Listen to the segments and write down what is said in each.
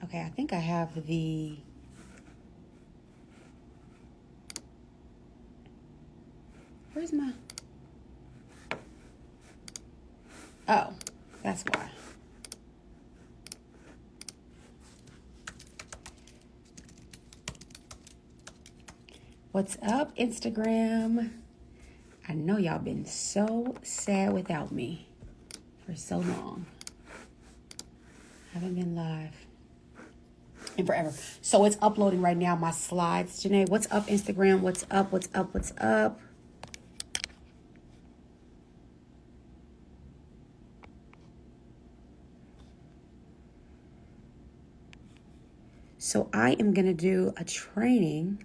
Okay, I think I have the... Where's my... Oh, that's why. What's up, Instagram? I know y'all been so sad without me for so long. Haven't been live in forever. So it's uploading right now, my slides. Janae, what's up, Instagram? What's up, what's up, what's up? So I am going to do a training.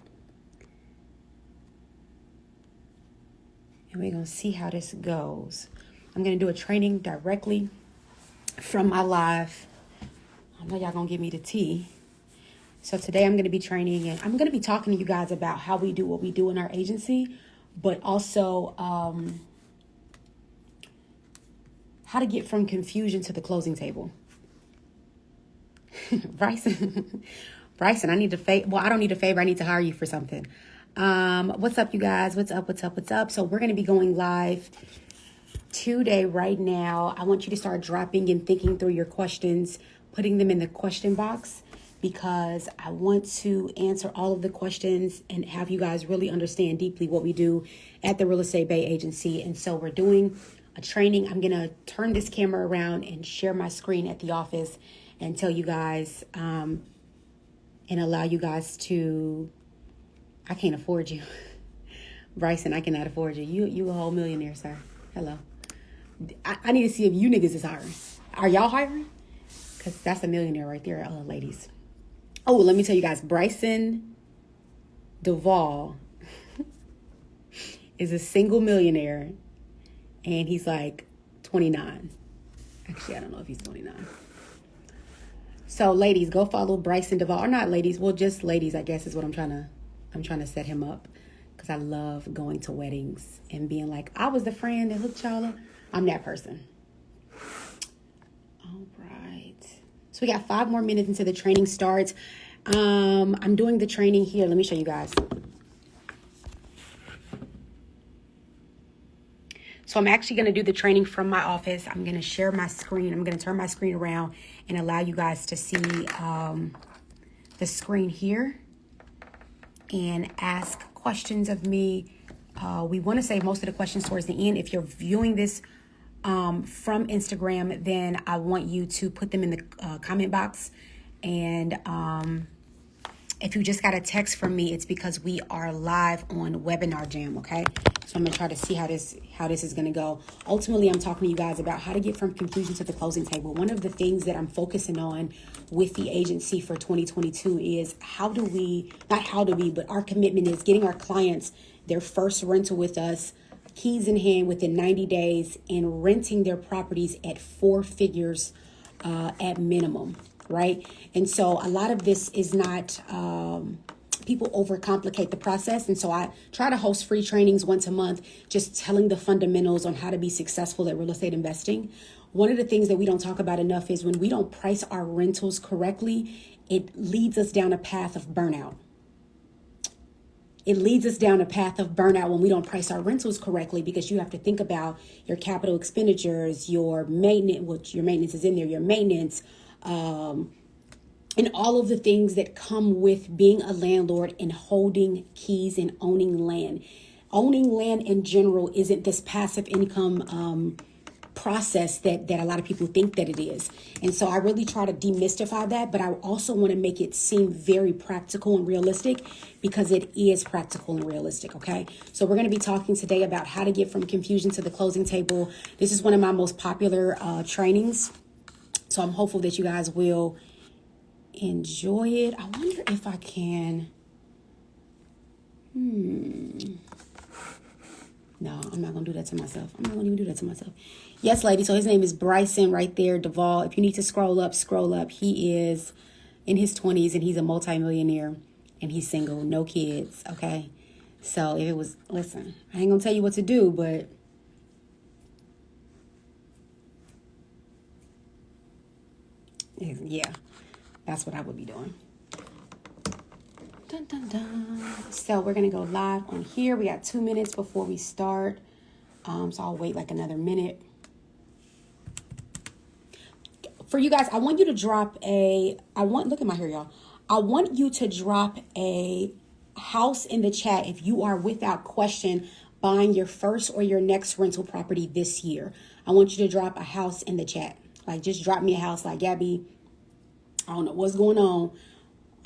And we're going to see how this goes. I'm going to do a training directly from my live. I know y'all going to give me the tea. So today I'm going to be training, and I'm going to be talking to you guys about how we do what we do in our agency, but also how to get from confusion to the closing table. Bryson, I need a favor. Well, I don't need a favor. I need to hire you for something. What's up, you guys? What's up? What's up? What's up? So we're going to be going live today right now. I want you to start dropping and thinking through your questions, putting them in the question box, because I want to answer all of the questions and have you guys really understand deeply what we do at the Real Estate Bae Agency. And so we're doing a training. I'm going to turn this camera around and share my screen at the office and tell you guys and allow you guys to... I can't afford you. Bryson, I cannot afford you. You a whole millionaire, sir. Hello. I need to see if you niggas is hiring. Are y'all hiring? Because that's a millionaire right there, ladies. Oh, let me tell you guys, Bryson Duvall is a single millionaire, and he's like 29. Actually, I don't know if he's 29. So, ladies, go follow Bryson Duvall. Or not ladies, well, just ladies, I guess, is what I'm trying to set him up, because I love going to weddings and being like, I was the friend that hooked y'all up. I'm that person. All right. So we got 5 more minutes until the training starts. I'm doing the training here. Let me show you guys. So I'm actually going to do the training from my office. I'm going to share my screen. I'm going to turn my screen around and allow you guys to see the screen here and ask questions of me. We want to save most of the questions towards the end. If you're viewing this from Instagram, then I want you to put them in the comment box. And if you just got a text from me, it's because we are live on Webinar Jam, okay? So I'm going to try to see how this is going to go. Ultimately, I'm talking to you guys about how to get from confusion to the closing table. One of the things that I'm focusing on with the agency for 2022 is but our commitment is getting our clients their first rental with us, keys in hand within 90 days, and renting their properties at 4 figures at minimum, right? And so a lot of this is not... people overcomplicate the process. And so I try to host free trainings once a month, just telling the fundamentals on how to be successful at real estate investing. One of the things that we don't talk about enough is when we don't price our rentals correctly, it leads us down a path of burnout. It leads us down a path of burnout when we don't price our rentals correctly, because you have to think about your capital expenditures, your maintenance, which your maintenance is in there, your maintenance, and all of the things that come with being a landlord and holding keys and owning land. Owning land in general isn't this passive income process that a lot of people think that it is. And so I really try to demystify that, but I also want to make it seem very practical and realistic, because it is practical and realistic, okay? So we're going to be talking today about how to get from confusion to the closing table. This is one of my most popular trainings. So I'm hopeful that you guys will enjoy it. I wonder if I can. No, I'm not going to do that to myself. I'm not going to even do that to myself. Yes, lady. So his name is Bryson right there, Duvall. If you need to scroll up, scroll up. He is in his 20s and he's a multimillionaire and he's single, no kids. Okay. So if it was, listen, I ain't going to tell you what to do, but yeah. That's what I would be doing. Dun, dun, dun. So we're going to go live on here. We got 2 minutes before we start. So I'll wait like another minute. For you guys, I want you to drop look at my hair, y'all. I want you to drop a house in the chat if you are without question buying your first or your next rental property this year. I want you to drop a house in the chat. Like, just drop me a house like, Gabby, I don't know what's going on.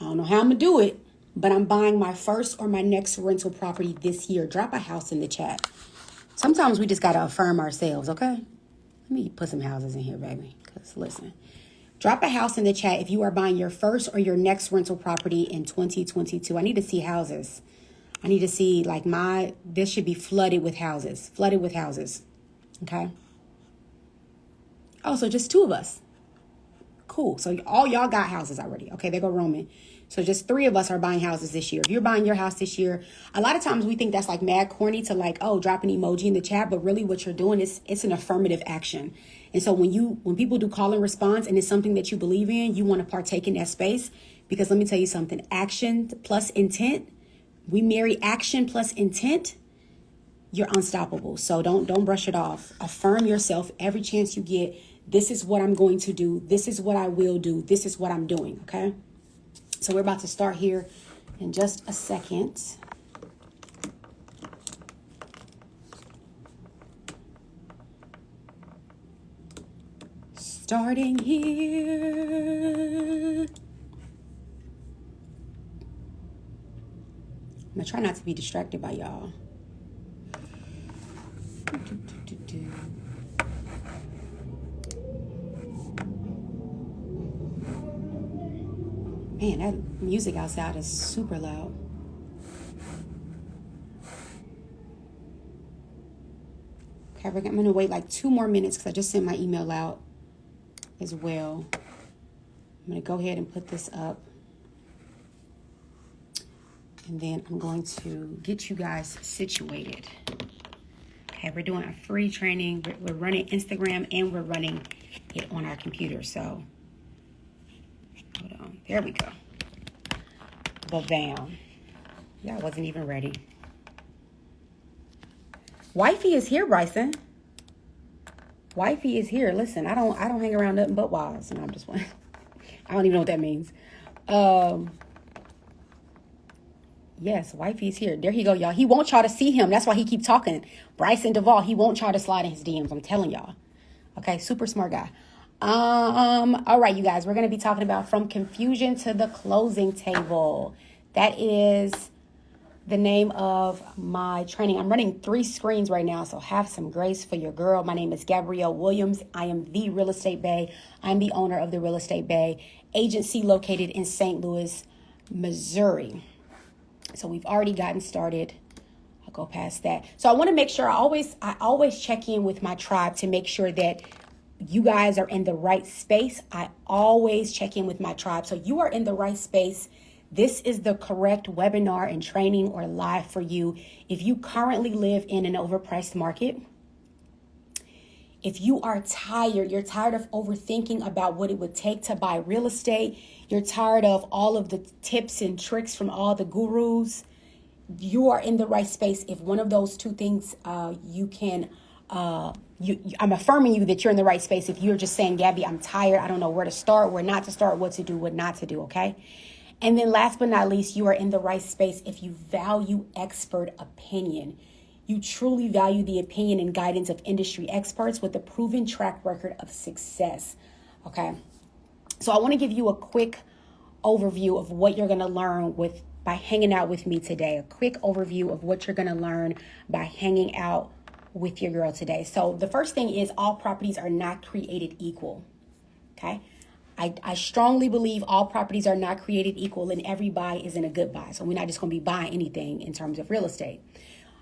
I don't know how I'm going to do it, but I'm buying my first or my next rental property this year. Drop a house in the chat. Sometimes we just got to affirm ourselves, okay? Let me put some houses in here, baby. Because listen, drop a house in the chat if you are buying your first or your next rental property in 2022. I need to see houses. I need to see like this should be flooded with houses. Flooded with houses. Okay. Oh, so just 2 of us. Cool. So all y'all got houses already. Okay, there go Roman. So just 3 of us are buying houses this year. If you're buying your house this year, a lot of times we think that's like mad corny to like, oh, drop an emoji in the chat. But really what you're doing is it's an affirmative action. And so when people do call and response and it's something that you believe in, you want to partake in that space. Because let me tell you something, action plus intent, we marry action plus intent, you're unstoppable. So don't brush it off. Affirm yourself every chance you get. This is what I'm going to do. This is what I will do. This is what I'm doing. Okay. So we're about to start here in just a second. Starting here. I'm going to try not to be distracted by y'all. Man, that music outside is super loud. Okay, I'm going to wait like 2 more minutes because I just sent my email out as well. I'm going to go ahead and put this up. And then I'm going to get you guys situated. Okay, we're doing a free training. We're running Instagram and we're running it on our computer. So, hold on. There we go. Bam. Yeah, I wasn't even ready. Wifey is here, Bryson. Wifey is here. Listen, I don't hang around nothing but wives. And I'm just one. I don't even know what that means. Yes, wifey's here. There he go, y'all. He won't y'all to see him. That's why he keep talking. Bryson Duvall, he won't y'all to slide in his DMs. I'm telling y'all. Okay, super smart guy. All right, you guys, we're going to be talking about from confusion to the closing table. That is the name of my training. I'm running 3 screens right now, so have some grace for your girl. My name is Gabrielle Williams. I am the Real Estate Bae. I'm the owner of the Real Estate Bae Agency located in St. Louis, Missouri. So we've already gotten started. I'll go past that. So I want to make sure I always check in with my tribe to make sure that you guys are in the right space. I always check in with my tribe. So you are in the right space. This is the correct webinar and training or live for you. If you currently live in an overpriced market, if you are tired, you're tired of overthinking about what it would take to buy real estate, you're tired of all of the tips and tricks from all the gurus, you are in the right space. If one of those 2 things I'm affirming you that you're in the right space. If you're just saying, Gabby, I'm tired, I don't know where to start, where not to start, what to do, what not to do, okay? And then last but not least, you are in the right space if you value expert opinion. You truly value the opinion and guidance of industry experts with a proven track record of success, okay? So I want to give you a quick overview of what you're going to learn by hanging out with me today. A quick overview of what you're going to learn by hanging out with your girl today. So the first thing is all properties are not created equal, okay? I strongly believe all properties are not created equal and every buy isn't a good buy. So we're not just going to be buying anything in terms of real estate.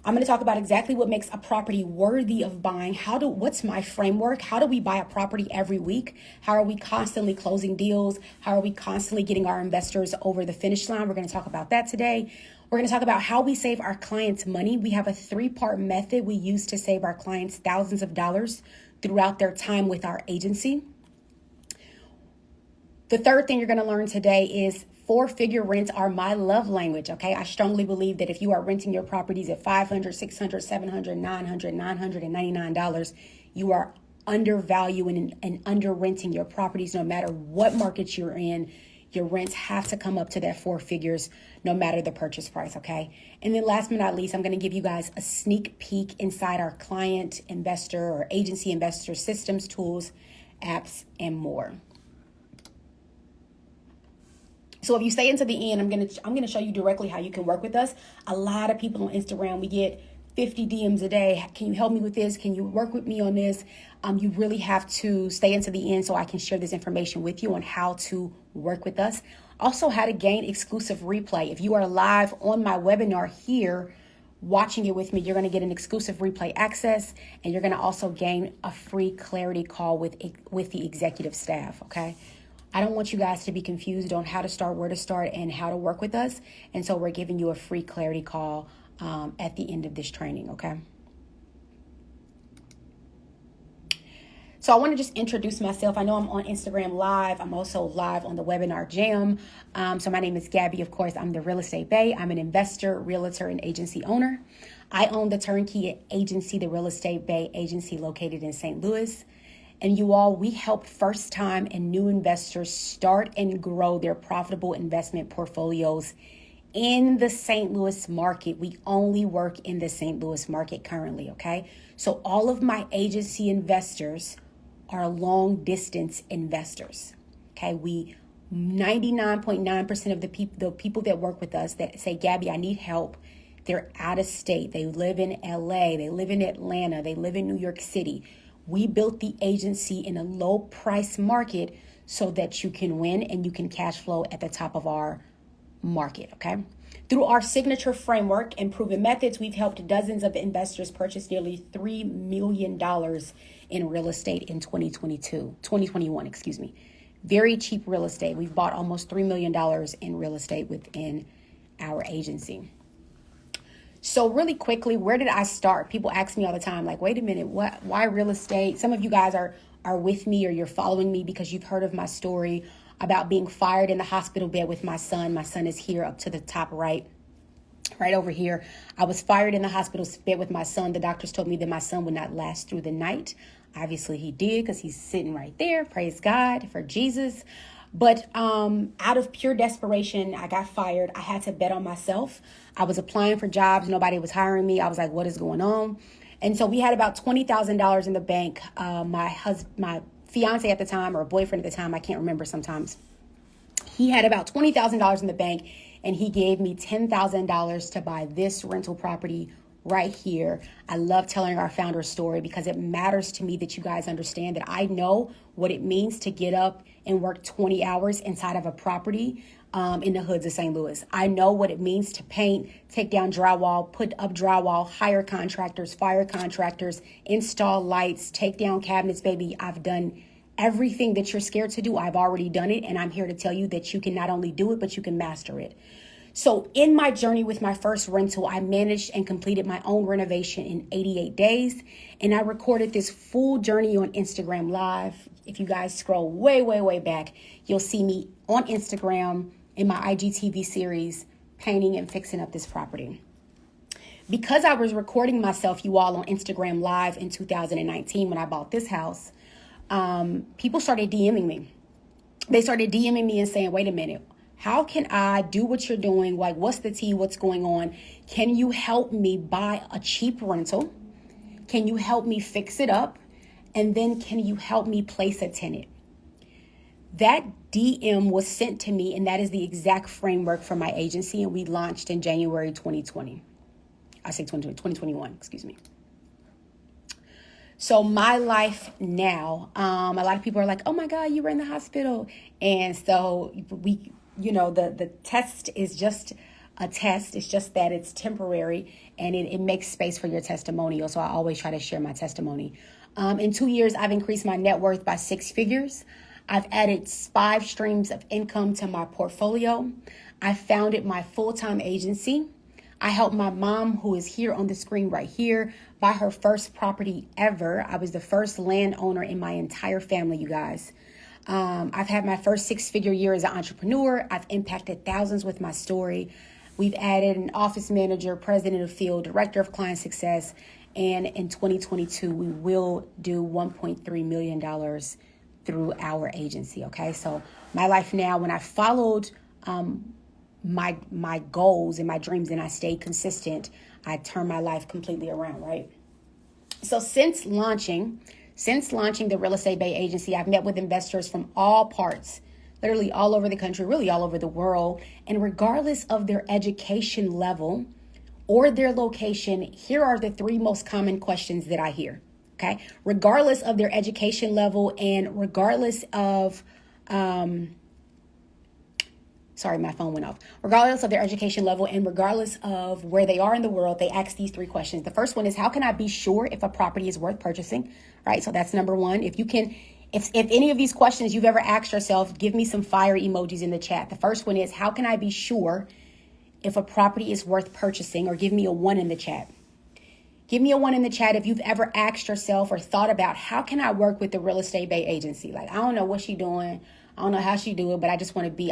I'm going to talk about exactly what makes a property worthy of buying. What's my framework? How do we buy a property every week? How are we constantly closing deals? How are we constantly getting our investors over the finish line? We're going to talk about that today. We're going to talk about how we save our clients money. We have a 3-part method we use to save our clients thousands of dollars throughout their time with our agency. The third thing you're going to learn today is 4-figure rents are my love language, okay? I strongly believe that if you are renting your properties at $500, $600, $700, $900, $999, you are undervaluing and under renting your properties no matter what market you're in. Your rents have to come up to that 4 figures no matter the purchase price, okay? And then last but not least, I'm going to give you guys a sneak peek inside our client, investor, or agency investor systems, tools, apps, and more. So if you stay into the end, I'm gonna show you directly how you can work with us. A lot of people on Instagram, we get 50 DMs a day. Can you help me with this? Can you work with me on this? You really have to stay into the end so I can share this information with you on how to work with us. Also, how to gain exclusive replay. If you are live on my webinar here, watching it with me, you're going to get an exclusive replay access, and you're going to also gain a free clarity call with the executive staff, okay? I don't want you guys to be confused on how to start, where to start, and how to work with us. And so we're giving you a free clarity call at the end of this training, okay? So I want to just introduce myself. I know I'm on Instagram Live. I'm also live on the Webinar Jam. So my name is Gabby. Of course, I'm the Real Estate Bae. I'm an investor, realtor, and agency owner. I own the turnkey agency, the Real Estate Bae Agency, located in St. Louis. And you all, we help first-time and new investors start and grow their profitable investment portfolios in the St. Louis market. We only work in the St. Louis market currently, okay? So all of my agency investors are long-distance investors, okay? 99.9% of the people that work with us that say, Gabby, I need help, they're out of state. They live in LA, they live in Atlanta, they live in New York City. We built the agency in a low price market so that you can win and you can cash flow at the top of our market, okay? Through our signature framework and proven methods, we've helped dozens of investors purchase nearly $3 million in real estate in 2021. Very cheap real estate. We've bought almost $3 million in real estate within our agency. So really quickly, where did I start? People ask me all the time, like, wait a minute, why real estate? Some of you guys are with me, or you're following me because you've heard of my story about being fired in the hospital bed with my son. My son is here up to the top right over here. I was fired in the hospital bed with my son. The doctors told me that my son would not last through the night. Obviously he did, because he's sitting right there. Praise God for Jesus. But out of pure desperation, I got fired. I had to bet on myself. I was applying for jobs. Nobody was hiring me. I was like, what is going on? And so we had about $20,000 in the bank. My fiance at the time, or boyfriend at the time, I can't remember sometimes. He had about $20,000 in the bank, and he gave me $10,000 to buy this rental property right here. I love telling our founder's story because it matters to me that you guys understand that I know what it means to get up and work 20 hours inside of a property in the hoods of St. Louis. I know what it means to paint, take down drywall, put up drywall, hire contractors, fire contractors, install lights, take down cabinets, baby. I've done everything that you're scared to do. I've already done it, and I'm here to tell you that you can not only do it, but you can master it. So in my journey with my first rental, I managed and completed my own renovation in 88 days, and I recorded this full journey on Instagram Live. If you guys scroll way, way, way back, you'll see me on Instagram in my IGTV series, painting and fixing up this property. Because I was recording myself, you all, on Instagram Live in 2019 when I bought this house, people started DMing me. They started DMing me and saying, wait a minute, how can I do what you're doing? Like, what's the tea? What's going on? Can you help me buy a cheap rental? Can you help me fix it up? And then can you help me place a tenant? That DM was sent to me, and that is the exact framework for my agency, and we launched in January 2020. I say 2021, excuse me. So my life now, a lot of people are like, oh my God, you were in the hospital. And so the test is just a test. It's just that it's temporary, and it makes space for your testimonial. So I always try to share my testimony. In 2 years, I've increased my net worth by 6 figures. I've added 5 streams of income to my portfolio. I founded my full-time agency. I helped my mom, who is here on the screen right here, buy her first property ever. I was the first landowner in my entire family, you guys. I've had my first 6-figure year as an entrepreneur. I've impacted thousands with my story. We've added an office manager, president of field, director of client success. And in 2022, we will do $1.3 million through our agency. Okay. So my life now, when I followed my goals and my dreams and I stayed consistent, I turned my life completely around. Right. So since launching the Real Estate Bae Agency, I've met with investors from all parts, literally all over the country, really all over the world. And regardless of their education level or their location, here are the 3 most common questions that I hear. Okay. Regardless of their education level and regardless of, sorry, my phone went off. Regardless of their education level and regardless of where they are in the world, they ask these 3 questions. The first one is, how can I be sure if a property is worth purchasing? Right. So that's number 1. If any of these questions you've ever asked yourself, give me some fire emojis in the chat. The first one is, how can I be sure if a property is worth purchasing? Or give me a 1 in the chat. Give me a 1 in the chat if you've ever asked yourself or thought about, how can I work with the Real Estate Bae Agency? Like, I don't know what she's doing. I don't know how she do it, but I just want to be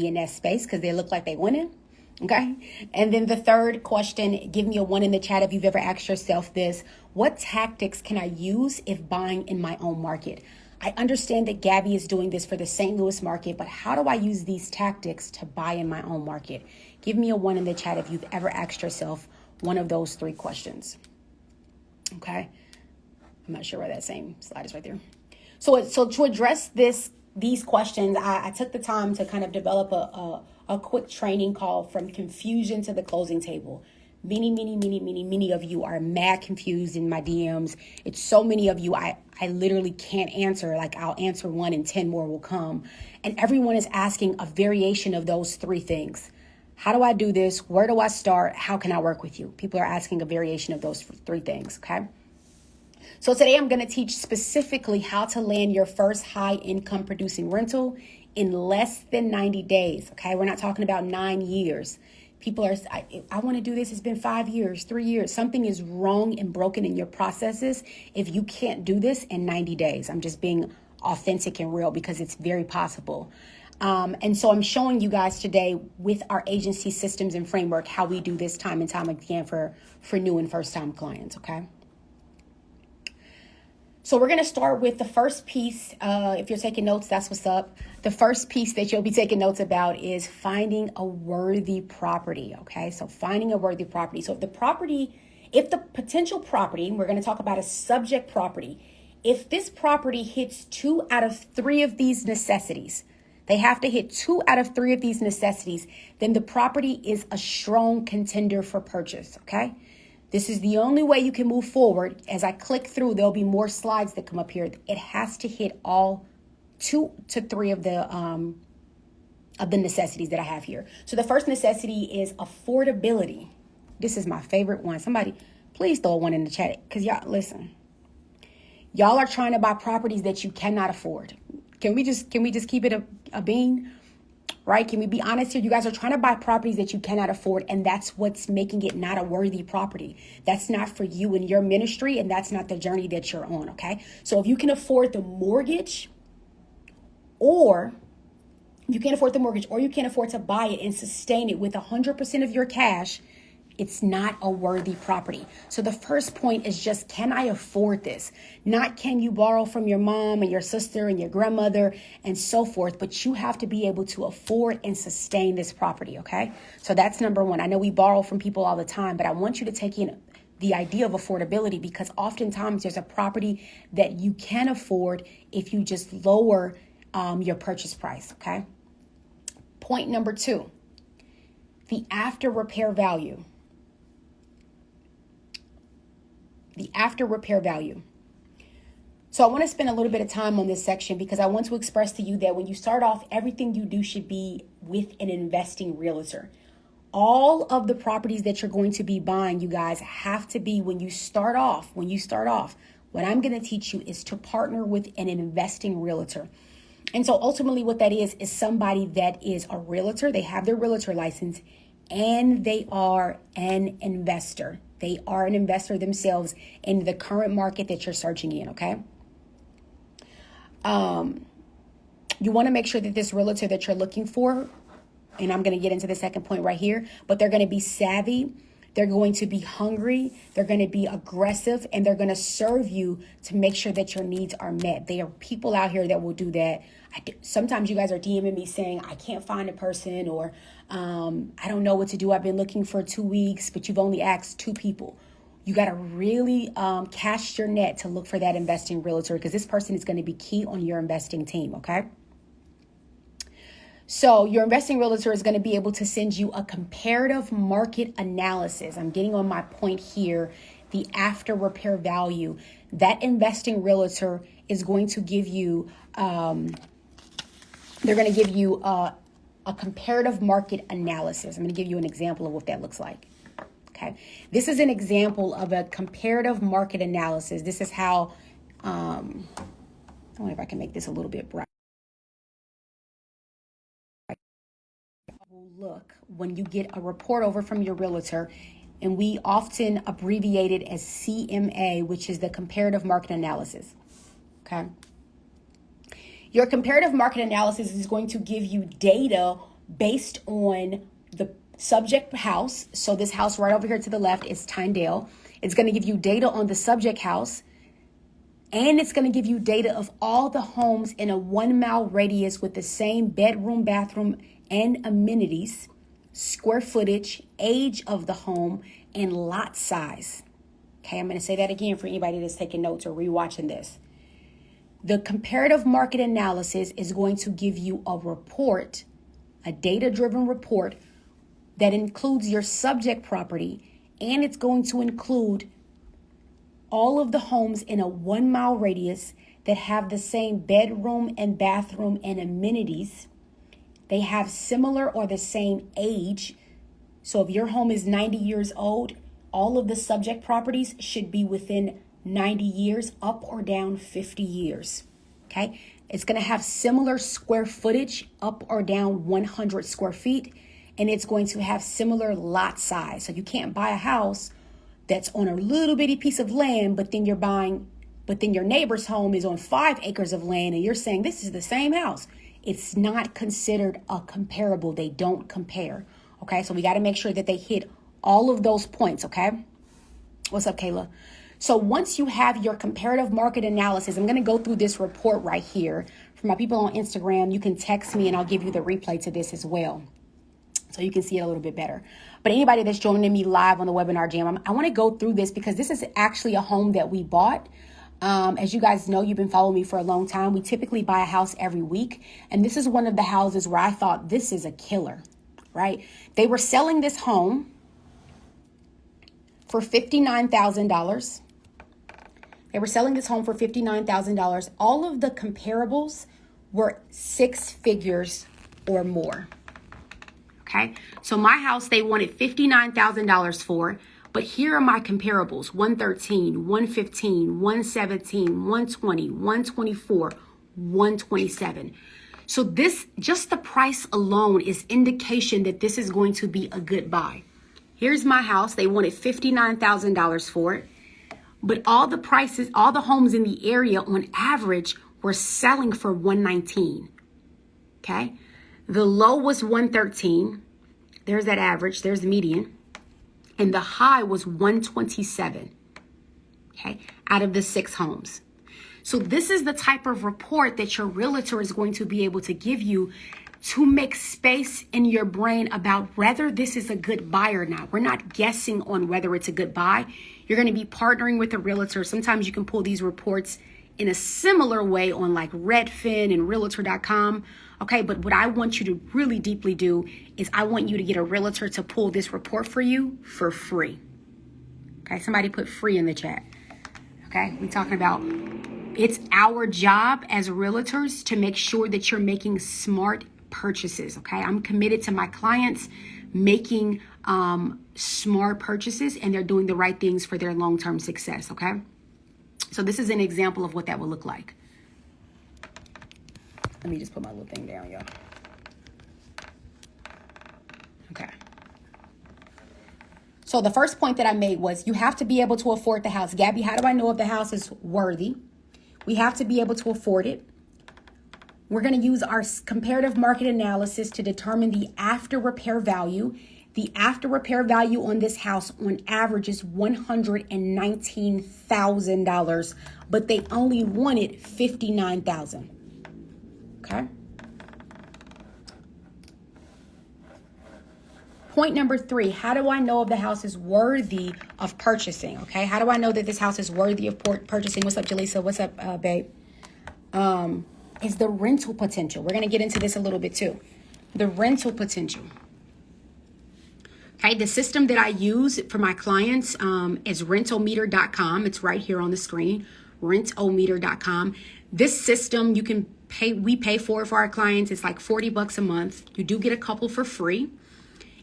in that space because they look like they winning. Okay. And then the third question, give me a 1 in the chat if you've ever asked yourself this: what tactics can I use if buying in my own market? I understand that Gabby is doing this for the St. Louis market, but how do I use these tactics to buy in my own market? Give me a 1 in the chat if you've ever asked yourself one of those 3 questions. Okay. I'm not sure where that same slide is right there. So to address these questions, I took the time to kind of develop a quick training called From Confusion to the Closing Table. Many of you are mad confused in my DMs. It's so many of you I literally can't answer. Like, I'll answer 1 and 10 more will come. And everyone is asking a variation of those 3 things. How do I do this? Where do I start? How can I work with you? People are asking a variation of those 3 things. Okay. So today I'm going to teach specifically how to land your first high income producing rental in less than 90 days. Okay. We're not talking about 9 years. People are, I want to do this. It's been 5 years, 3 years. Something is wrong and broken in your processes if you can't do this in 90 days. I'm just being authentic and real because it's very possible. And so I'm showing you guys today with our agency systems and framework how we do this time and time again for new and first time clients. Okay. So we're going to start with the first piece. If you're taking notes, that's what's up. The first piece that you'll be taking notes about is finding a worthy property. Okay. So finding a worthy property. So if the potential property, we're going to talk about a subject property. If this property hits 2 out of 3 of these necessities, they have to hit 2 out of 3 of these necessities, then the property is a strong contender for purchase. Okay. This is the only way you can move forward. As I click through, there'll be more slides that come up here. It has to hit all 2 to 3 of the necessities that I have here. So the first necessity is affordability. This is my favorite one. Somebody, please throw a 1 in the chat because y'all, listen. Y'all are trying to buy properties that you cannot afford. Can we just keep it a bean? Right? Can we be honest here? You guys are trying to buy properties that you cannot afford, and that's what's making it not a worthy property. That's not for you and your ministry, and that's not the journey that you're on, okay? So if you can afford the mortgage, or you can't afford the mortgage, or you can't afford to buy it and sustain it with 100% of your cash, it's not a worthy property. So the first point is just, can I afford this? Not can you borrow from your mom and your sister and your grandmother and so forth, but you have to be able to afford and sustain this property, okay? So that's number 1. I know we borrow from people all the time, but I want you to take in the idea of affordability because oftentimes there's a property that you can afford if you just lower your purchase price, okay? Point number 2, the after repair value. The after repair value. So I want to spend a little bit of time on this section because I want to express to you that when you start off, everything you do should be with an investing realtor. All of the properties that you're going to be buying, you guys, have to be when you start off, what I'm going to teach you is to partner with an investing realtor. And so ultimately what that is somebody that is a realtor. They have their realtor license and they are an investor. They are an investor themselves in the current market that you're searching in, okay? You want to make sure that this realtor that you're looking for, and I'm going to get into the second point right here, but they're going to be savvy. They're going to be hungry. They're going to be aggressive, and they're going to serve you to make sure that your needs are met. There are people out here that will do that. Sometimes you guys are DMing me saying, I can't find a person, or I don't know what to do. I've been looking for 2 weeks, but you've only asked 2 people. You got to really cast your net to look for that investing realtor, because this person is going to be key on your investing team, okay? So your investing realtor is going to be able to send you a comparative market analysis. I'm getting on my point here, the after repair value. That investing realtor is going to give you, they're going to give you a comparative market analysis. I'm going to give you an example of what that looks like. Okay, this is an example of a comparative market analysis. This is how, I wonder if I can make this a little bit bright. Look, when you get a report over from your realtor, and we often abbreviate it as CMA, which is the comparative market analysis. Okay. Your comparative market analysis is going to give you data based on the subject house. So this house right over here to the left is Tyndale. It's going to give you data on the subject house, and it's going to give you data of all the homes in a 1 mile radius with the same bedroom, bathroom, and amenities, square footage, age of the home, and lot size. Okay, I'm going to say that again for anybody that's taking notes or rewatching this. The comparative market analysis is going to give you a report, a data-driven report that includes your subject property, and it's going to include all of the homes in a 1 mile radius that have the same bedroom and bathroom and amenities. They have similar or the same age. So if your home is 90 years old, all of the subject properties should be within 90 years, up or down 50 years. Okay. It's going to have similar square footage, up or down 100 square feet. And it's going to have similar lot size. So you can't buy a house that's on a little bitty piece of land, but then your neighbor's home is on 5 acres of land, and you're saying this is the same house. It's not considered a comparable. They don't compare. Okay, so we got to make sure that they hit all of those points. Okay, what's up, Kayla? So once you have your comparative market analysis, I'm going to go through this report right here. For my people on Instagram, you can text me and I'll give you the replay to this as well, so you can see it a little bit better. But anybody that's joining me live on the webinar jam, I want to go through this because this is actually a home that we bought. As you guys know, you've been following me for a long time. We typically buy a house every week. And this is one of the houses where I thought this is a killer, right? They were selling this home for $59,000. They were selling this home for $59,000. All of the comparables were 6 figures or more. Okay, so my house, they wanted $59,000 for, but here are my comparables: 113, 115, 117, 120, 124, 127. So this, just the price alone is indication that this is going to be a good buy. Here's my house. They wanted $59,000 for it, but all the prices, all the homes in the area on average were selling for 119. Okay. The low was 113. There's that average. There's the median. And the high was 127. Okay. Out of the 6 homes. So this is the type of report that your realtor is going to be able to give you to make space in your brain about whether this is a good buy or not. We're not guessing on whether it's a good buy. You're going to be partnering with a realtor. Sometimes you can pull these reports in a similar way on like Redfin and Realtor.com. Okay, but what I want you to really deeply do is I want you to get a realtor to pull this report for you for free. Okay, somebody put free in the chat. Okay, we're talking about it's our job as realtors to make sure that you're making smart purchases. Okay, I'm committed to my clients making smart purchases, and they're doing the right things for their long-term success. Okay, so this is an example of what that would look like. Let me just put my little thing down, y'all. Okay. So the first point that I made was you have to be able to afford the house. Gabby, how do I know if the house is worthy? We have to be able to afford it. We're going to use our comparative market analysis to determine the after repair value. The after repair value on this house on average is $119,000, but they only wanted $59,000. Okay. Point number 3, how do I know if the house is worthy of purchasing? Okay, how do I know that this house is worthy of purchasing? What's up, Jaleesa? What's up, babe? Is the rental potential. We're going to get into this a little bit too. The rental potential. Okay, the system that I use for my clients is rentometer.com. It's right here on the screen, rentometer.com. This system, you can pay, we pay for our clients. It's like $40 a month. You do get a couple for free.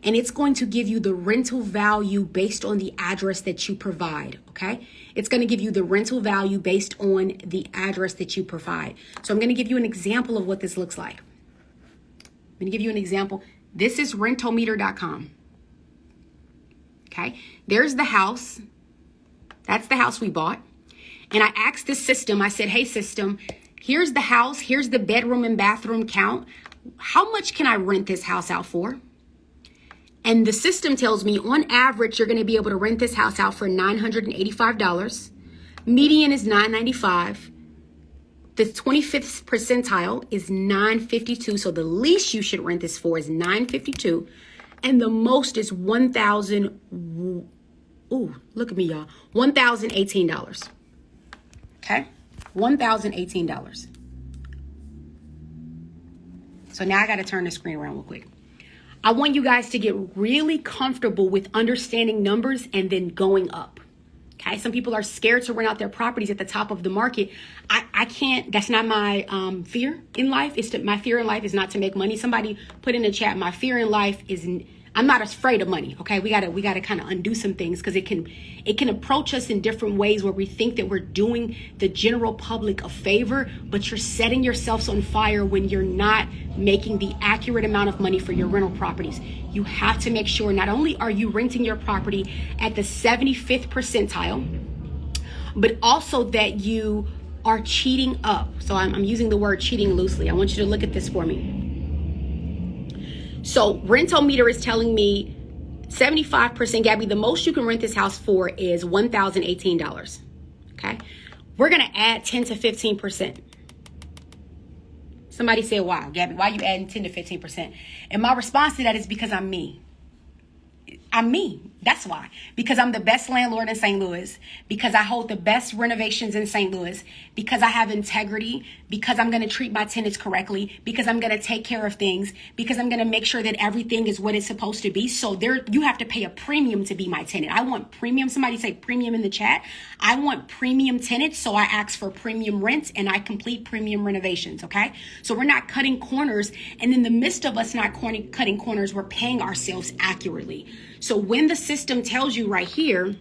And it's going to give you the rental value based on the address that you provide, okay? It's going to give you the rental value based on the address that you provide. So I'm going to give you an example of what this looks like. I'm going to give you an example. This is rentometer.com. Okay, there's the house. That's the house we bought. And I asked this system, I said, hey system, here's the house, here's the bedroom and bathroom count. How much can I rent this house out for? And the system tells me on average, you're going to be able to rent this house out for $985. Median is $995. The 25th percentile is $952. So the least you should rent this for is $952. And the most is $1,000. Ooh, look at me, y'all. $1,018. Okay? $1,018. So now I got to turn the screen around real quick. I want you guys to get really comfortable with understanding numbers and then going up. Okay, some people are scared to rent out their properties at the top of the market. I can't, that's not my fear in life. My fear in life is not to make money. Somebody put in the chat, my fear in life is, I'm not afraid of money. Okay, we gotta kind of undo some things because it can approach us in different ways where we think that we're doing the general public a favor, but you're setting yourselves on fire when you're not making the accurate amount of money for your rental properties. You have to make sure not only are you renting your property at the 75th percentile, but also that you are cheating up. So I'm using the word cheating loosely. I want you to look at this for me. So Rentometer is telling me 75%, Gabby, the most you can rent this house for is $1,018. Okay. We're going to add 10 to 15%. Somebody said, wow, Gabby, why are you adding 10 to 15%? And my response to that is because I'm me. I'm me. That's why. Because I'm the best landlord in St. Louis. Because I hold the best renovations in St. Louis. Because I have integrity. Because I'm going to treat my tenants correctly. Because I'm going to take care of things. Because I'm going to make sure that everything is what it's supposed to be. So you have to pay a premium to be my tenant. I want premium. Somebody say premium in the chat. I want premium tenants. So I ask for premium rents and I complete premium renovations. Okay. So we're not cutting corners. And in the midst of us not cutting corners, we're paying ourselves accurately. So when the system tells you right here,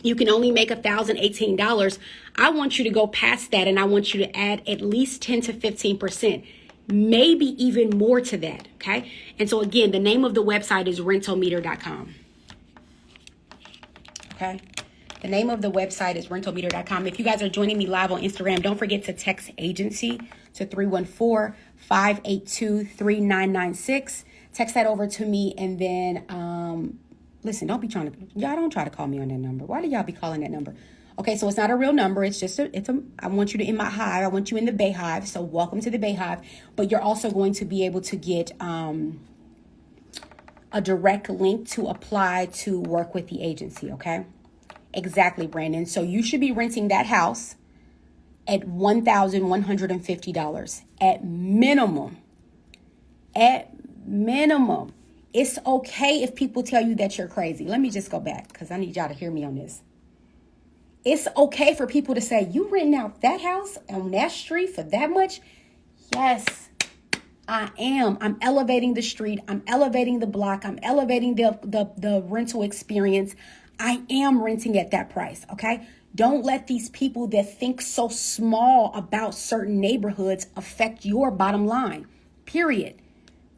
you can only make $1,018, I want you to go past that and I want you to add at least 10 to 15%, maybe even more to that, okay? And so again, the name of the website is rentometer.com, okay? The name of the website is rentometer.com. If you guys are joining me live on Instagram, don't forget to text agency to 314-582-3996. Text that over to me and then, listen, y'all don't try to call me on that number. Why do y'all be calling that number? Okay, so it's not a real number. It's just I want you to in my hive. I want you in the Bae Hive. So welcome to the Bae Hive. But you're also going to be able to get a direct link to apply to work with the agency, okay? Exactly, Brandon. So you should be renting that house at $1,150 at minimum. At minimum. It's okay if people tell you that you're crazy. Let me just go back because I need y'all to hear me on this. It's okay for people to say, you renting out that house on that street for that much? Yes, I am. I'm elevating the street. I'm elevating the block. I'm elevating the rental experience. I am renting at that price, okay? Don't let these people that think so small about certain neighborhoods affect your bottom line, period.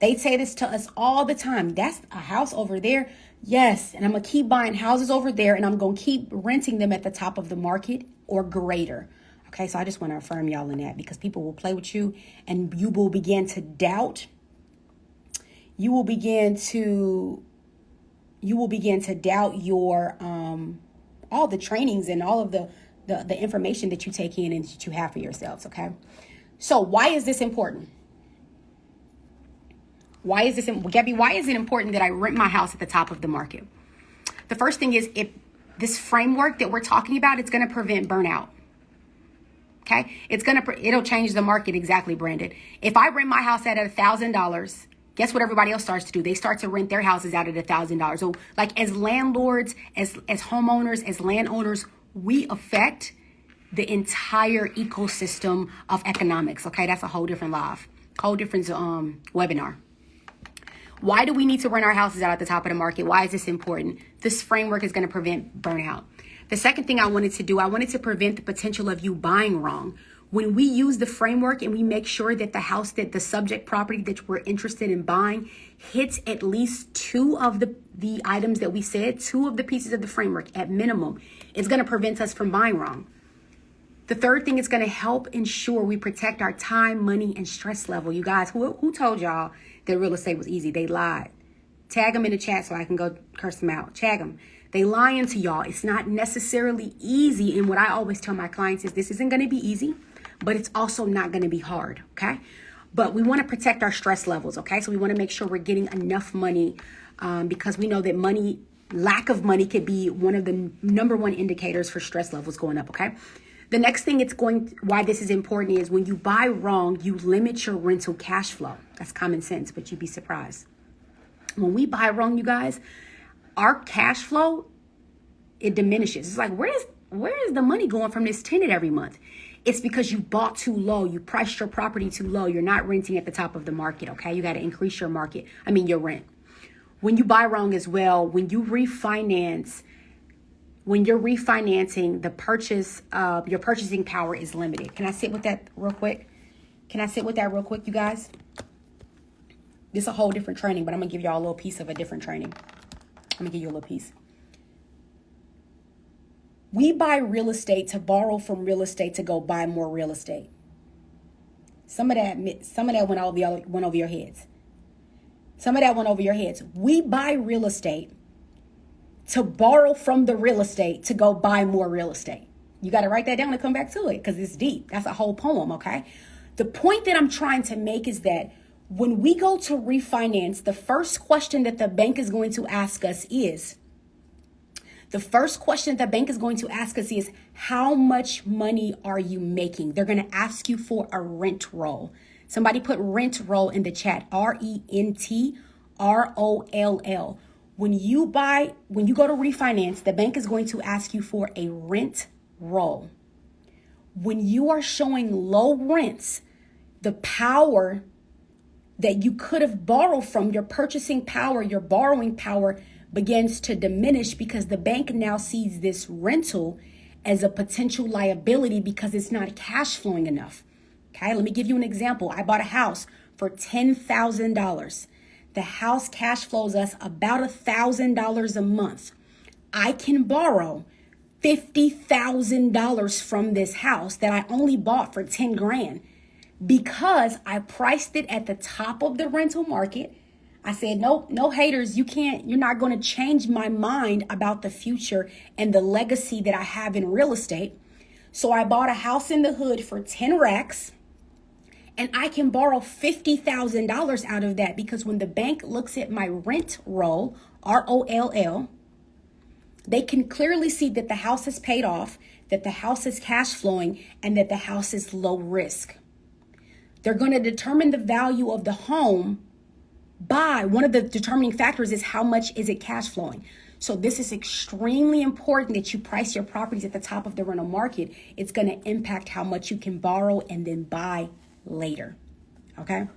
They say this to us all the time. That's a house over there. Yes. And I'm going to keep buying houses over there and I'm going to keep renting them at the top of the market or greater. Okay, so I just want to affirm y'all in that, because people will play with you and you will begin to doubt. You will begin to doubt your all the trainings and all of the information that you take in and that you have for yourselves. Okay, so why is this important? Gabby, why is it important that I rent my house at the top of the market? The first thing is, if this framework that we're talking about, it's going to prevent burnout. Okay, it'll change the market. Exactly, Brandon. If I rent my house at $1,000, guess what everybody else starts to do? They start to rent their houses out at $1,000. So like, as landlords, as homeowners, as landowners, we affect the entire ecosystem of economics. Okay, that's a whole different webinar. Why do we need to rent our houses out at the top of the market? Why is this important? This framework is going to prevent burnout. The second thing I wanted to prevent the potential of you buying wrong. When we use the framework and we make sure that the subject property that we're interested in buying hits at least two of the items that we said, two of the pieces of the framework at minimum, it's going to prevent us from buying wrong. The third thing is going to help ensure we protect our time, money, and stress level. You guys, who told y'all that real estate was easy? They lied. Tag them in the chat so I can go curse them out. Tag them. They lying to y'all. It's not necessarily easy. And what I always tell my clients is, this isn't going to be easy, but it's also not going to be hard. Okay. But we want to protect our stress levels. Okay. So we want to make sure we're getting enough money, because we know that lack of money could be one of the number one indicators for stress levels going up. Okay. The next thing why this is important is, when you buy wrong, you limit your rental cash flow. That's common sense, but you'd be surprised. When we buy wrong, you guys, our cash flow, it diminishes. It's like, where is the money going from this tenant every month? It's because you bought too low. You priced your property too low. You're not renting at the top of the market. Okay. You got to increase your your rent. When you buy wrong as well, when you're refinancing, your purchasing power is limited. Can I sit with that real quick? You guys? This is a whole different training, but I'm going to give y'all a little piece of a different training. I'm going to give you a little piece. We buy real estate to borrow from real estate to go buy more real estate. Some of that went over your heads. We buy real estate to borrow from the real estate to go buy more real estate. You got to write that down and come back to it, because it's deep. That's a whole poem, okay? The point that I'm trying to make is that when we go to refinance, the first question that the bank is going to ask us is, how much money are you making? They're going to ask you for a rent roll. Somebody put rent roll in the chat, RENTROLL. When you go to refinance, the bank is going to ask you for a rent roll. When you are showing low rents, the power that you could have borrowed from, your purchasing power, your borrowing power, begins to diminish, because the bank now sees this rental as a potential liability because it's not cash flowing enough. Okay, let me give you an example. I bought a house for $10,000. The house cash flows us about $1,000 a month. I can borrow $50,000 from this house that I only bought for 10 grand because I priced it at the top of the rental market. I said, nope, no haters. You're not going to change my mind about the future and the legacy that I have in real estate. So I bought a house in the hood for 10 racks. And I can borrow $50,000 out of that, because when the bank looks at my rent roll, ROLL, they can clearly see that the house is paid off, that the house is cash flowing, and that the house is low risk. They're going to determine the value of the home by one of the determining factors is how much is it cash flowing. So this is extremely important that you price your properties at the top of the rental market. It's going to impact how much you can borrow and then buy later. Okay.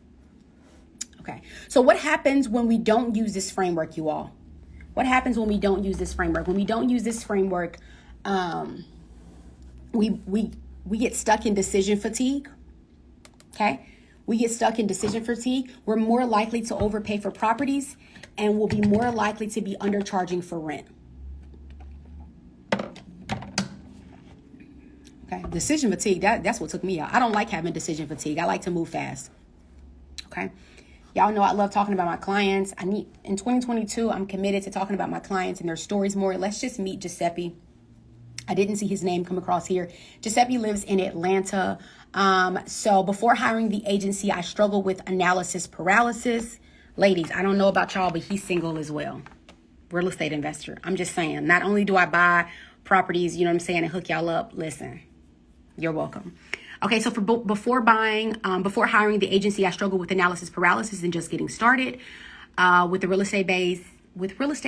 So what happens when we don't use this framework, you all? What happens when we don't use this framework? When we don't use this framework, we get stuck in decision fatigue. Okay. We get stuck in decision fatigue. We're more likely to overpay for properties, and we'll be more likely to be undercharging for rent. Okay. decision fatigue, that's what took me out. I don't like having decision fatigue. I like to move fast. Okay. Y'all know I love talking about my clients. In 2022, I'm committed to talking about my clients and their stories more. Let's just meet Giuseppe. I didn't see his name come across here. Giuseppe lives in Atlanta. So before hiring the agency, I struggled with analysis paralysis. Ladies, I don't know about y'all, but he's single as well. Real estate investor. I'm just saying, not only do I buy properties, you know what I'm saying, and hook y'all up. Listen, you're welcome. Okay, so before hiring the agency, I struggled with analysis paralysis and just getting started. With Real Estate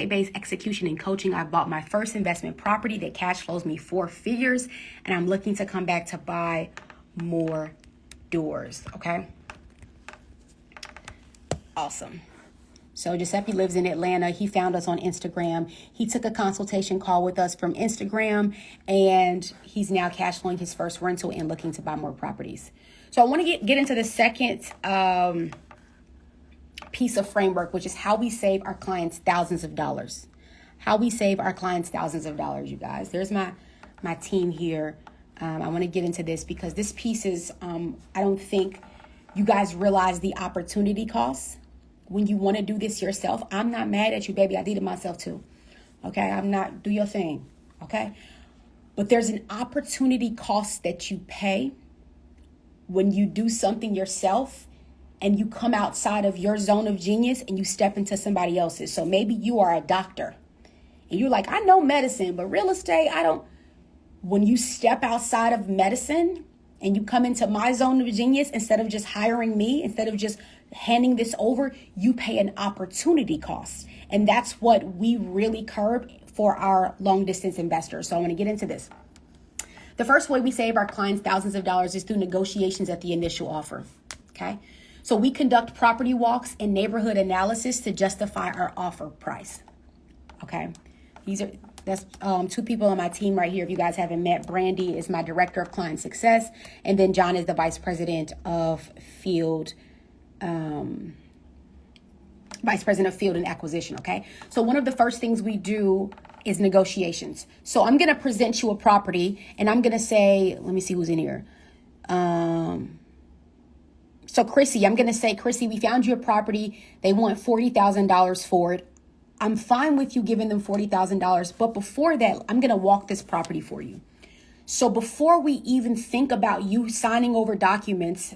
Bae's execution and coaching, I bought my first investment property that cash flows me 4 figures, and I'm looking to come back to buy more doors. Okay, awesome. So Giuseppe lives in Atlanta. He found us on Instagram. He took a consultation call with us from Instagram, and he's now cash flowing his first rental and looking to buy more properties. So I want to get into the second piece of framework, which is how we save our clients thousands of dollars. How we save our clients thousands of dollars, you guys. There's my team here. I want to get into this because this piece is, I don't think you guys realize the opportunity costs. When you want to do this yourself, I'm not mad at you, baby. I did it myself too. Okay, I'm not, do your thing. Okay, but there's an opportunity cost that you pay when you do something yourself and you come outside of your zone of genius and you step into somebody else's. So maybe you are a doctor and you're like, I know medicine, but real estate, I don't. When you step outside of medicine and you come into my zone of genius, instead of just hiring me, instead of just handing this over, you pay an opportunity cost. And that's what we really curb for our long distance investors. So I want to get into this. The first way we save our clients thousands of dollars is through negotiations at the initial offer. Okay. So we conduct property walks and neighborhood analysis to justify our offer price. Okay. That's 2 people on my team right here. If you guys haven't met, Brandy is my director of client success. And then John is the vice president of field and acquisition. Okay. So one of the first things we do is negotiations. So I'm going to present you a property and I'm going to say, let me see who's in here. So Chrissy, I'm going to say, Chrissy, we found you a property. They want $40,000 for it. I'm fine with you giving them $40,000. But before that, I'm going to walk this property for you. So before we even think about you signing over documents,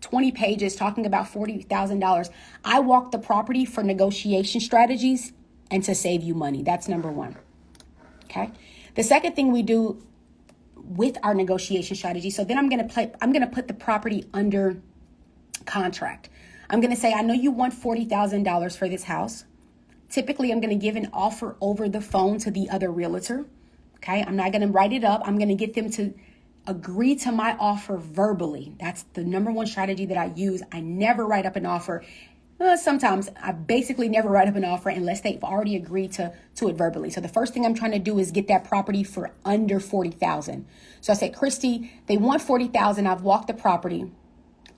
20 pages talking about $40,000, I walk the property for negotiation strategies and to save you money. That's number 1. Okay. The second thing we do with our negotiation strategy. So then I'm going to put the property under contract. I'm going to say, I know you want $40,000 for this house. Typically, I'm going to give an offer over the phone to the other realtor. Okay. I'm not going to write it up. I'm going to get them to agree to my offer verbally. That's the number 1 strategy that I use. I never write up an offer. Sometimes I basically never write up an offer unless they've already agreed to it verbally. So the first thing I'm trying to do is get that property for under $40,000. So I said, Christy, they want $40,000. I've walked the property.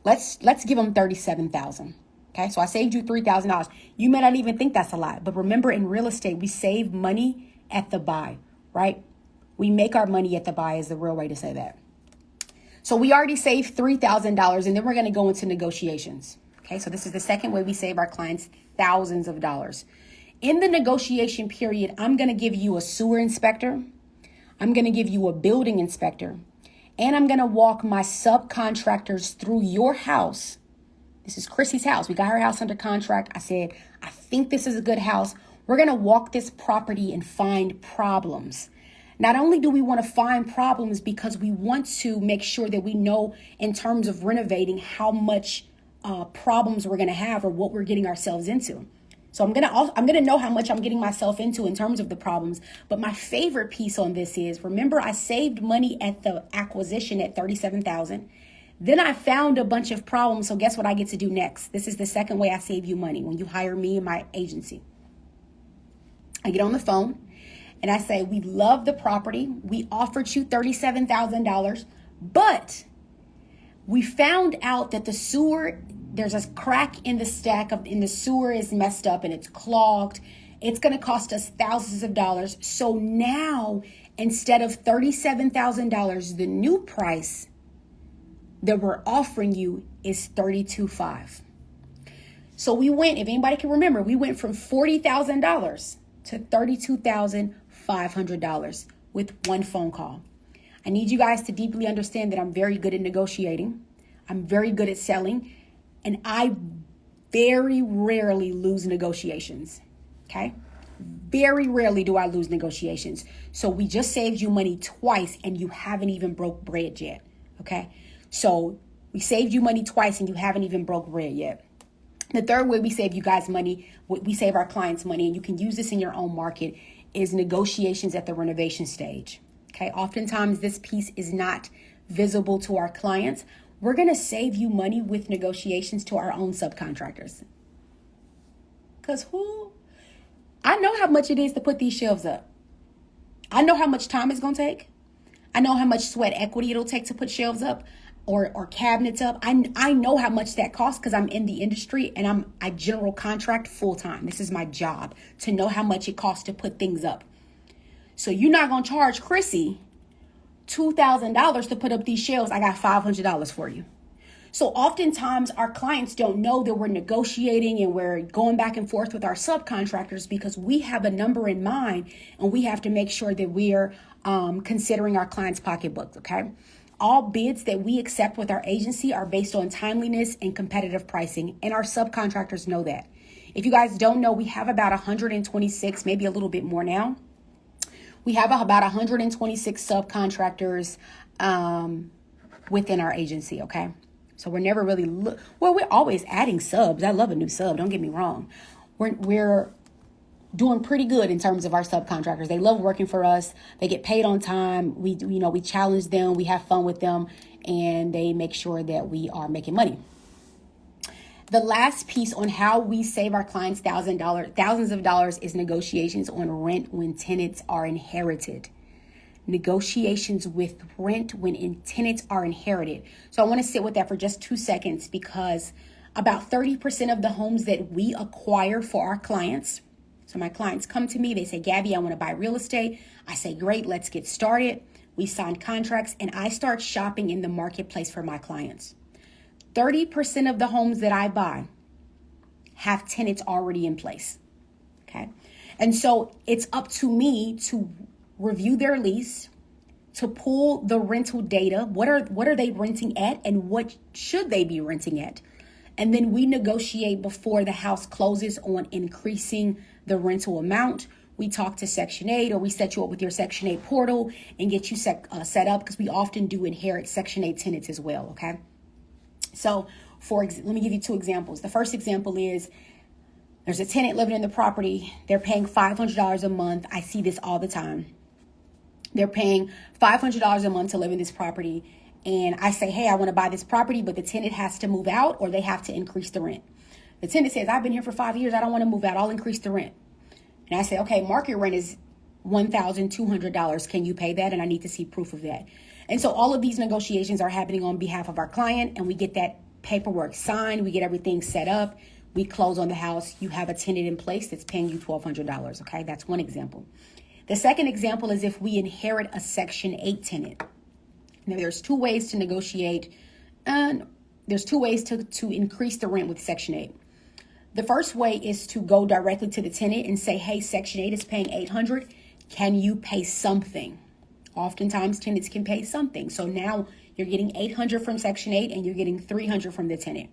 Let's give them $37,000. Okay, so I saved you $3,000. You may not even think that's a lot, but remember, in real estate, we save money at the buy, right? We make our money at the buy is the real way to say that. So we already saved $3,000, and then we're going to go into negotiations. Okay, so this is the second way we save our clients thousands of dollars. In the negotiation period, I'm going to give you a sewer inspector. I'm going to give you a building inspector, and I'm going to walk my subcontractors through your house. This is Chrissy's house. We got her house under contract. I said, I think this is a good house. We're going to walk this property and find problems. Not only do we want to find problems because we want to make sure that we know in terms of renovating how much problems we're going to have or what we're getting ourselves into. So I'm going to know how much I'm getting myself into in terms of the problems. But my favorite piece on this is, remember, I saved money at the acquisition at $37,000. Then I found a bunch of problems. So guess what I get to do next? This is the second way I save you money when you hire me and my agency. I get on the phone and I say, we love the property. We offered you $37,000, but we found out that the sewer, there's a crack in the in the sewer is messed up and it's clogged. It's going to cost us thousands of dollars. So now Instead of $37,000, the new price that we're offering you is $32,500. So we went, if anybody can remember, we went from $40,000 to $32,500 with one phone call. I need you guys to deeply understand that I'm very good at negotiating. I'm very good at selling, and I very rarely lose negotiations, okay? Very rarely do I lose negotiations. So we just saved you money twice and you haven't even broke bread yet, okay? So we saved you money twice and you haven't even broke bread yet. The third way we save you guys money, we save our clients money, and you can use this in your own market, is negotiations at the renovation stage, okay? Oftentimes this piece is not visible to our clients. We're going to save you money with negotiations to our own subcontractors. Because I know how much it is to put these shelves up. I know how much time it's going to take. I know how much sweat equity it'll take to put shelves up or cabinets up. I know how much that costs because I'm in the industry and I general contract full time. This is my job, to know how much it costs to put things up. So you're not going to charge Chrissy $2,000 to put up these shelves. I got $500 for you. So oftentimes our clients don't know that we're negotiating and we're going back and forth with our subcontractors because we have a number in mind and we have to make sure that we're considering our clients' pocketbooks, okay? All bids that we accept with our agency are based on timeliness and competitive pricing, and our subcontractors know that. If you guys don't know, we have about 126, maybe a little bit more now. We have about 126 subcontractors within our agency, okay? So we're never really, we're always adding subs. I love a new sub, don't get me wrong. We're doing pretty good in terms of our subcontractors. They love working for us. They get paid on time. We challenge them. We have fun with them, and they make sure that we are making money. The last piece on how we save our clients thousands of dollars is negotiations on rent when tenants are inherited. Negotiations with rent when tenants are inherited. So I want to sit with that for just 2 seconds, because about 30% of the homes that we acquire for our clients, so my clients come to me, they say, Gabby, I want to buy real estate. I say, great, let's get started. We sign contracts and I start shopping in the marketplace for my clients. 30% of the homes that I buy have tenants already in place, okay? And so it's up to me to review their lease, to pull the rental data. What are they renting at and what should they be renting at? And then we negotiate before the house closes on increasing the rental amount. We talk to Section 8, or we set you up with your Section 8 portal and get you set up, because we often do inherit Section 8 tenants as well, okay? So let me give you 2 examples. The first example is there's a tenant living in the property. They're paying $500 a month. I see this all the time. They're paying $500 a month to live in this property. And I say, hey, I want to buy this property, but the tenant has to move out or they have to increase the rent. The tenant says, I've been here for 5 years. I don't want to move out. I'll increase the rent. And I say, okay, market rent is $1,200. Can you pay that? And I need to see proof of that. And so all of these negotiations are happening on behalf of our client, and we get that paperwork signed. We get everything set up. We close on the house. You have a tenant in place that's paying you $1,200. Okay, that's one example. The second example is if we inherit a Section 8 tenant. Now, there's 2 ways to negotiate, and there's 2 ways to increase the rent with Section 8. The first way is to go directly to the tenant and say, hey, Section 8 is paying $800. Can you pay something? Oftentimes, tenants can pay something. So now you're getting $800 from Section 8 and you're getting $300 from the tenant.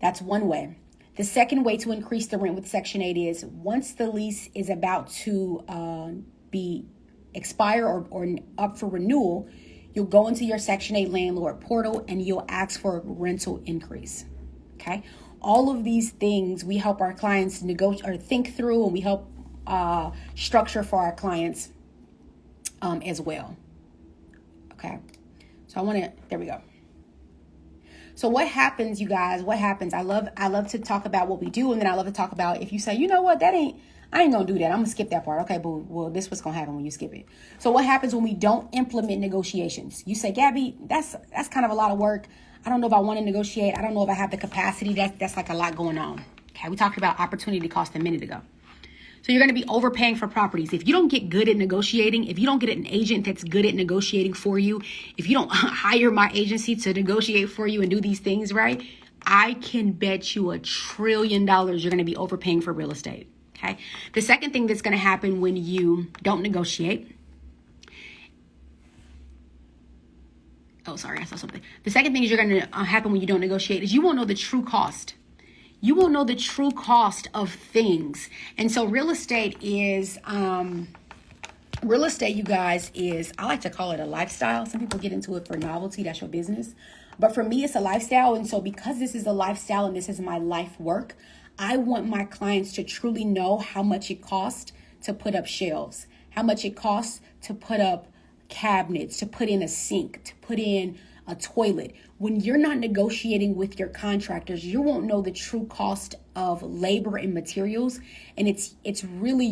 That's one way. The second way to increase the rent with Section 8 is once the lease is about to be expire or up for renewal, you'll go into your Section 8 landlord portal and you'll ask for a rental increase. Okay? All of these things we help our clients negotiate or think through, and we help structure for our clients as well. Okay. So there we go. So what happens, you guys, what happens? I love to talk about what we do. And then I love to talk about, if you say, you know what, I ain't going to do that. I'm going to skip that part. Okay, boo. Well, this is what's going to happen when you skip it. So what happens when we don't implement negotiations? You say, Gabby, that's kind of a lot of work. I don't know if I want to negotiate. I don't know if I have the capacity. That's like a lot going on. Okay. We talked about opportunity cost a minute ago. So you're going to be overpaying for properties. If you don't get good at negotiating, if you don't get an agent that's good at negotiating for you, if you don't hire my agency to negotiate for you and do these things right, I can bet you $1 trillion you're going to be overpaying for real estate. Okay. The second thing that's going to happen when you don't negotiate. Oh, sorry, I saw something. The second thing is you're going to happen when you don't negotiate is you won't know the true cost. You will know the true cost of things. And so real estate, you guys, is, I like to call it a lifestyle. Some people get into it for novelty. That's your business. But for me, it's a lifestyle. And so because this is a lifestyle and this is my life work, I want my clients to truly know how much it costs to put up shelves, how much it costs to put up cabinets, to put in a sink, to put in a toilet. When you're not negotiating with your contractors, you won't know the true cost of labor and materials. And it's really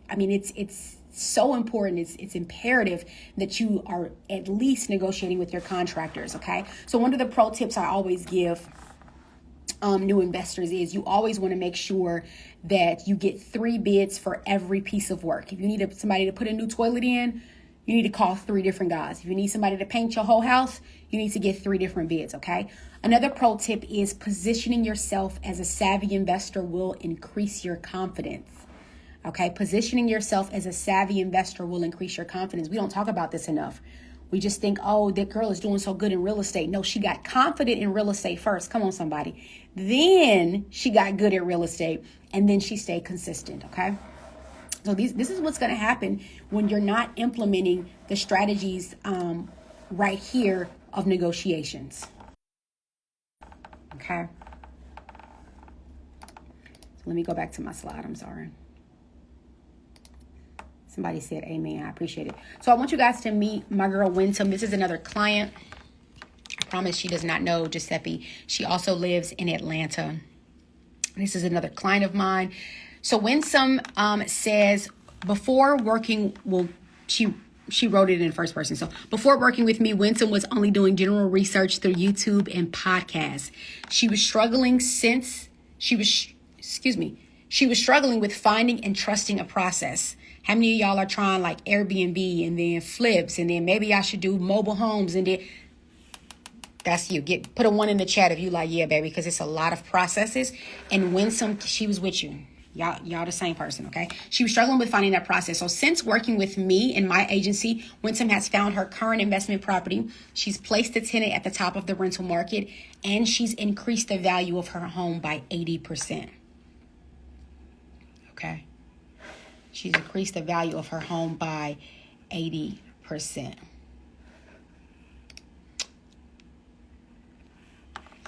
it's so important. It's imperative that you are at least negotiating with your contractors. Okay. So one of the pro tips I always give new investors is you always want to make sure that you get 3 bids for every piece of work. If you need somebody to put a new toilet in, you need to call 3 different guys. If you need somebody to paint your whole house, you need to get 3 different bids, okay? Another pro tip is positioning yourself as a savvy investor will increase your confidence, okay? Positioning yourself as a savvy investor will increase your confidence. We don't talk about this enough. We just think, oh, that girl is doing so good in real estate. No, she got confident in real estate first. Come on, somebody. Then she got good at real estate, and then she stayed consistent, okay? So this is what's going to happen when you're not implementing the strategies right here of negotiations. Okay. So let me go back to my slide. I'm sorry. Somebody said amen. I appreciate it. So I want you guys to meet my girl Winsome. This is another client. I promise she does not know Giuseppe. She also lives in Atlanta. This is another client of mine. So Winsome says, before working, she wrote it in first person. So before working with me, Winsome was only doing general research through YouTube and podcasts. She was struggling with finding and trusting a process. How many of y'all are trying like Airbnb and then flips and then maybe I should do mobile homes and then that's you. Put a 1 in the chat if you like, yeah, baby, because it's a lot of processes. And Winsome, she was with you. Y'all the same person, okay? She was struggling with finding that process. So since working with me in my agency, Winsome has found her current investment property. She's placed the tenant at the top of the rental market, and she's increased the value of her home by 80%. Okay? She's increased the value of her home by 80%.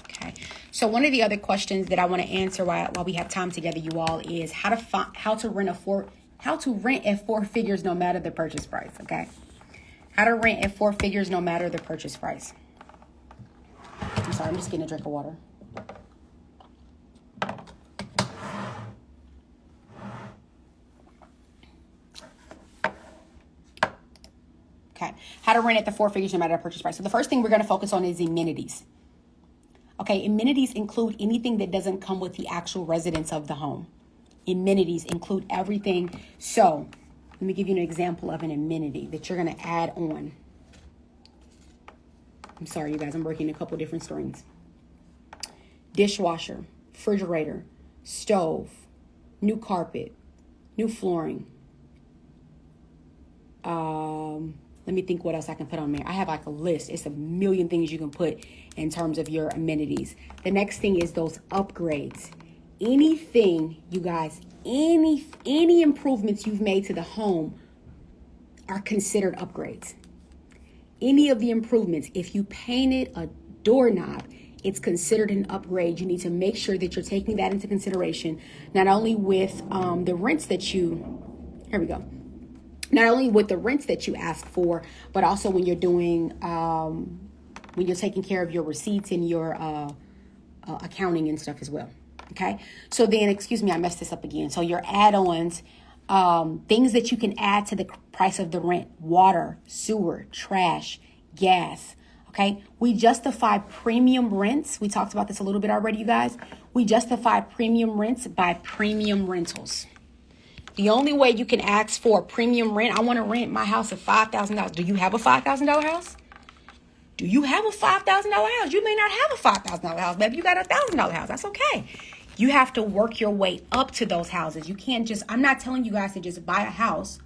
Okay. So one of the other questions that I want to answer while we have time together, you all, is how to rent at 4 figures no matter the purchase price. Okay, how to rent at 4 figures no matter the purchase price. I'm sorry, I'm just getting a drink of water. Okay, how to rent at the 4 figures no matter the purchase price. So the first thing we're going to focus on is amenities. Okay, amenities include anything that doesn't come with the actual residence of the home. Amenities include everything. So let me give you an example of an amenity that you're going to add on. I'm sorry, you guys, I'm working a couple different screens. Dishwasher, refrigerator, stove, new carpet, new flooring. Let me think what else I can put on there. I have like a list. It's a million things you can put in terms of your amenities. The next thing is those upgrades. Anything, you guys, any improvements you've made to the home are considered upgrades. Any of the improvements, if you painted a doorknob, it's considered an upgrade. You need to make sure that you're taking that into consideration, not only with the rents that you, here we go. Not only with the rents that you ask for, but also when you're doing, when you're taking care of your receipts and your accounting and stuff as well. Okay. So then, excuse me, I messed this up again. So your add-ons, things that you can add to the price of the rent: water, sewer, trash, gas. Okay. We justify premium rents. We talked about this a little bit already, you guys. We justify premium rents by premium rentals. The only way you can ask for a premium rent, I want to rent my house at $5,000. Do you have a $5,000 house? Do you have a $5,000 house? You may not have a $5,000 house. Maybe you got a $1,000 house. That's okay. You have to work your way up to those houses. You can't just, I'm not telling you guys to just buy a house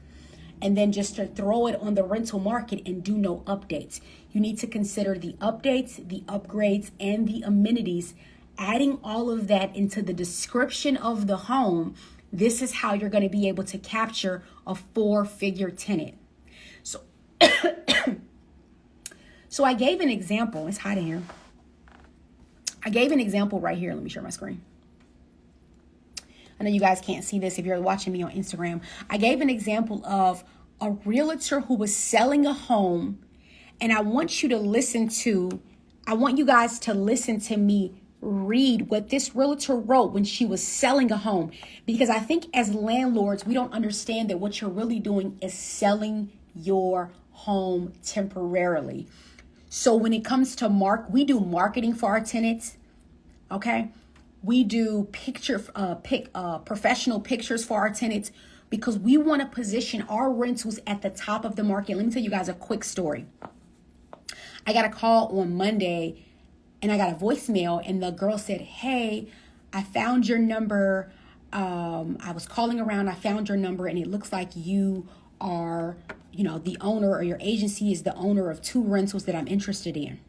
and then just to throw it on the rental market and do no updates. You need to consider the updates, the upgrades, and the amenities, adding all of that into the description of the home. This is how you're going to be able to capture a 4-figure tenant. So I gave an example. It's hot in here. I gave an example right here. Let me share my screen. I know you guys can't see this if you're watching me on Instagram. I gave an example of a realtor who was selling a home. And I want you guys to listen to me read what this realtor wrote when she was selling a home. Because I think as landlords, we don't understand that what you're really doing is selling your home temporarily. So when it comes to we do marketing for our tenants, okay? We do professional pictures for our tenants because we want to position our rentals at the top of the market. Let me tell you guys a quick story. I got a call on Monday and I got a voicemail and the girl said, "Hey, I found your number. I was calling around. I found your number and it looks like you are the owner, or your agency is the owner of 2 rentals that I'm interested in."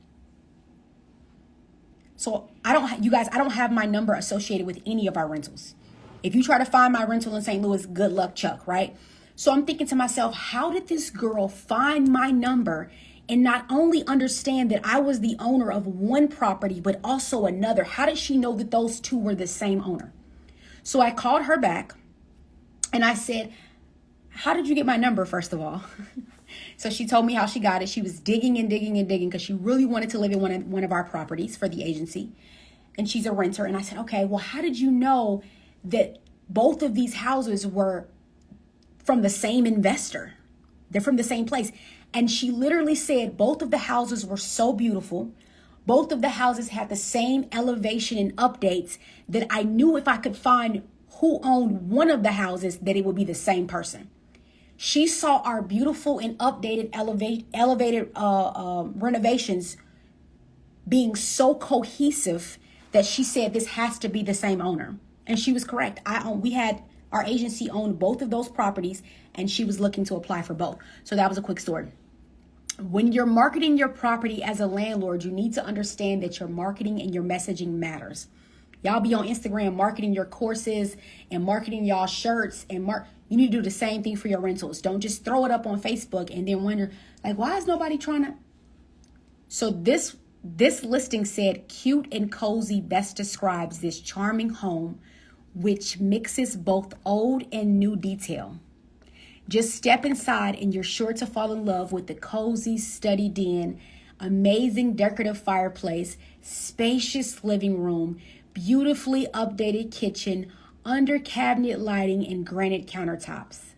So I don't have my number associated with any of our rentals. If you try to find my rental in St. Louis, good luck, Chuck, right? So I'm thinking to myself, how did this girl find my number and not only understand that I was the owner of one property, but also another? How did she know that those 2 were the same owner? So I called her back and I said, "How did you get my number, first of all?" So she told me how she got it. She was digging and digging and digging because she really wanted to live in one of our properties for the agency. And she's a renter. And I said, "Okay, well, how did you know that both of these houses were from the same investor? They're from the same place." And she literally said both of the houses were so beautiful. Both of the houses had the same elevation and updates that I knew if I could find who owned one of the houses, that it would be the same person. She saw our beautiful and updated elevated renovations being so cohesive that she said this has to be the same owner. And she was correct. Our agency owned both of those properties and she was looking to apply for both. So that was a quick story. When you're marketing your property as a landlord, you need to understand that your marketing and your messaging matters. Y'all be on Instagram marketing your courses and marketing y'all shirts and you need to do the same thing for your rentals. Don't just throw it up on Facebook and then wonder, like, why is nobody trying to? So this listing said, "Cute and cozy best describes this charming home, which mixes both old and new detail. Just step inside and you're sure to fall in love with the cozy study den, amazing decorative fireplace, spacious living room, beautifully updated kitchen, under cabinet lighting and granite countertops.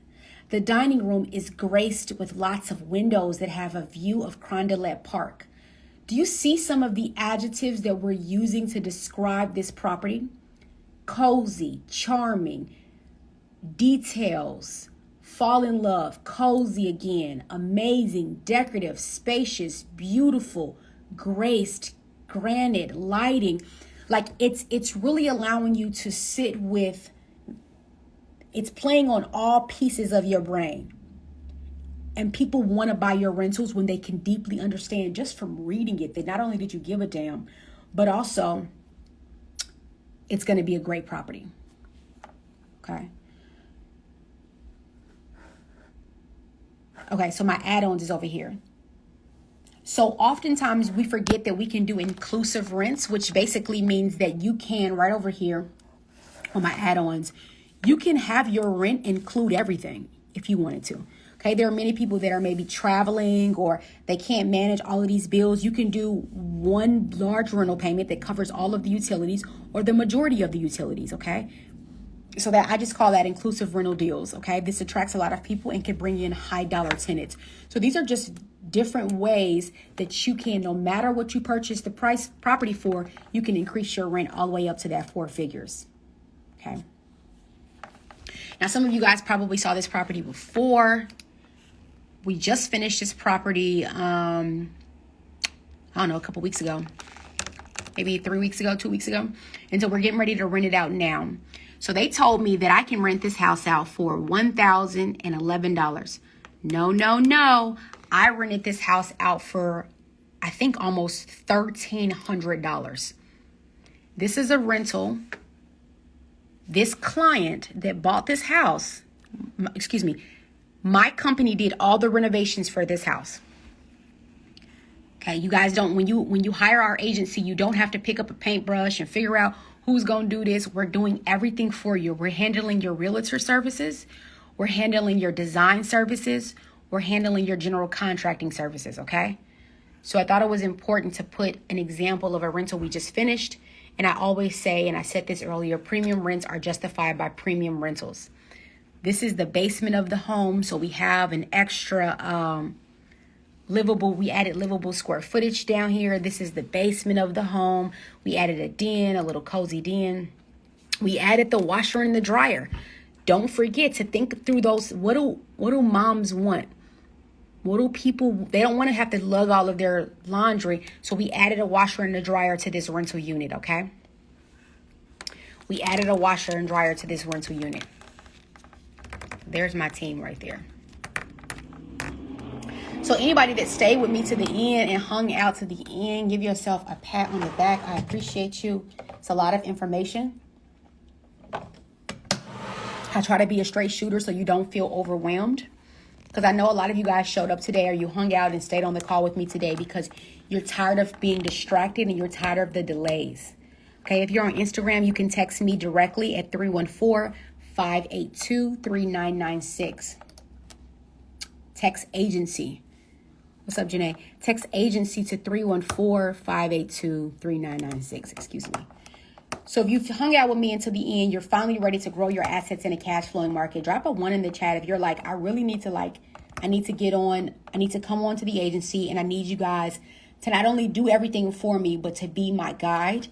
The dining room is graced with lots of windows that have a view of Carondelet Park." Do you see some of the adjectives that we're using to describe this property? Cozy, charming, details, fall in love, cozy again, amazing, decorative, spacious, beautiful, graced, granite, lighting. Like it's really allowing you to sit with, it's playing on all pieces of your brain. And people want to buy your rentals when they can deeply understand just from reading it that not only did you give a damn, but also it's going to be a great property. Okay. Okay, so my add-ons is over here. So oftentimes we forget that we can do inclusive rents, which basically means that you can, right over here on my add-ons, you can have your rent include everything if you wanted to. Okay, there are many people that are maybe traveling or they can't manage all of these bills. You can do one large rental payment that covers all of the utilities or the majority of the utilities, okay? So that I just call that inclusive rental deals. Okay. This attracts a lot of people and can bring in high dollar tenants. So these are just different ways that you can, no matter what you purchase the price property for, you can increase your rent all the way up to that 4 figures. Okay. Now, some of you guys probably saw this property before. We just finished this property, I don't know, a couple weeks ago, maybe 3 weeks ago, 2 weeks ago. And so we're getting ready to rent it out now. So they told me that I can rent this house out for $1,011. No. I rented this house out for, I think, almost $1,300. This is a rental. This client that bought this house, my company did all the renovations for this house. Okay, you guys don't, when you hire our agency, you don't have to pick up a paintbrush and figure out who's going to do this. We're doing everything for you. We're handling your realtor services. We're handling your design services. We're handling your general contracting services, okay? So I thought it was important to put an example of a rental we just finished. And I always say, and I said this earlier, premium rents are justified by premium rentals. This is the basement of the home, so we have an extra we added livable square footage down here. This is the basement of the home. We added a den, a little cozy den. We added the washer and the dryer. Don't forget to think through those. What do moms want? What do people, they don't want to have to lug all of their laundry. So we added a washer and a dryer to this rental unit, okay? We added a washer and dryer to this rental unit. There's my team right there. So anybody that stayed with me to the end and hung out to the end, give yourself a pat on the back. I appreciate you. It's a lot of information. I try to be a straight shooter so you don't feel overwhelmed. Because I know a lot of you guys showed up today or you hung out and stayed on the call with me today because you're tired of being distracted and you're tired of the delays. Okay, if you're on Instagram, you can text me directly at 314-582-3996. Text agency. What's up, Janae? Text agency to 314-582-3996. Excuse me. So if you've hung out with me until the end, you're finally ready to grow your assets in a cash flowing market. Drop a 1 in the chat if you're like, I really need to I need to get on. I need to come on to the agency and I need you guys to not only do everything for me, but to be my guide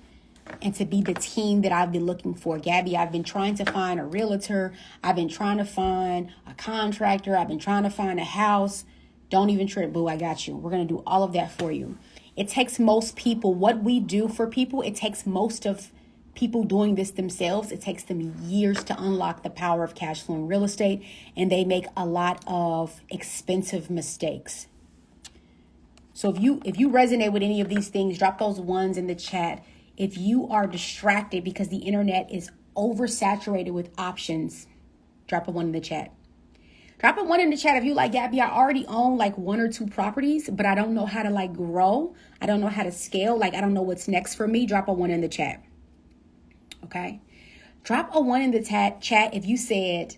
and to be the team that I've been looking for. Gabby, I've been trying to find a realtor. I've been trying to find a contractor. I've been trying to find a house. Don't even trip, boo. I got you. We're going to do all of that for you. It takes most people, what we do for people, it takes most of people doing this themselves. It takes them years to unlock the power of cash flowing real estate, and they make a lot of expensive mistakes. So if you resonate with any of these things, drop those 1s in the chat. If you are distracted because the internet is oversaturated with options, drop a 1 in the chat. Drop a 1 in the chat if you like, Gabby, I already own 1 or 2 properties, but I don't know how to grow. I don't know how to scale. I don't know what's next for me. Drop a 1 in the chat. Okay. Drop a 1 in the chat if you said,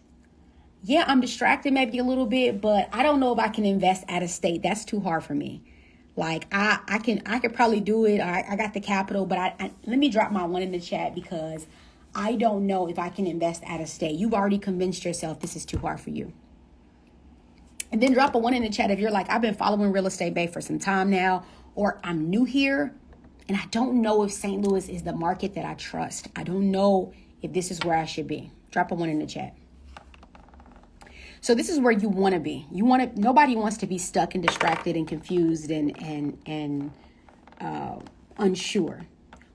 yeah, I'm distracted maybe a little bit, but I don't know if I can invest out of state. That's too hard for me. I could probably do it. I got the capital, but let me drop my 1 in the chat because I don't know if I can invest out of state. You've already convinced yourself this is too hard for you. And then drop a 1 in the chat if you're like, I've been following Real Estate Bae for some time now, or I'm new here and I don't know if St. Louis is the market that I trust. I don't know if this is where I should be. Drop a 1 in the chat. So this is where you want to be. Nobody wants to be stuck and distracted and confused and unsure.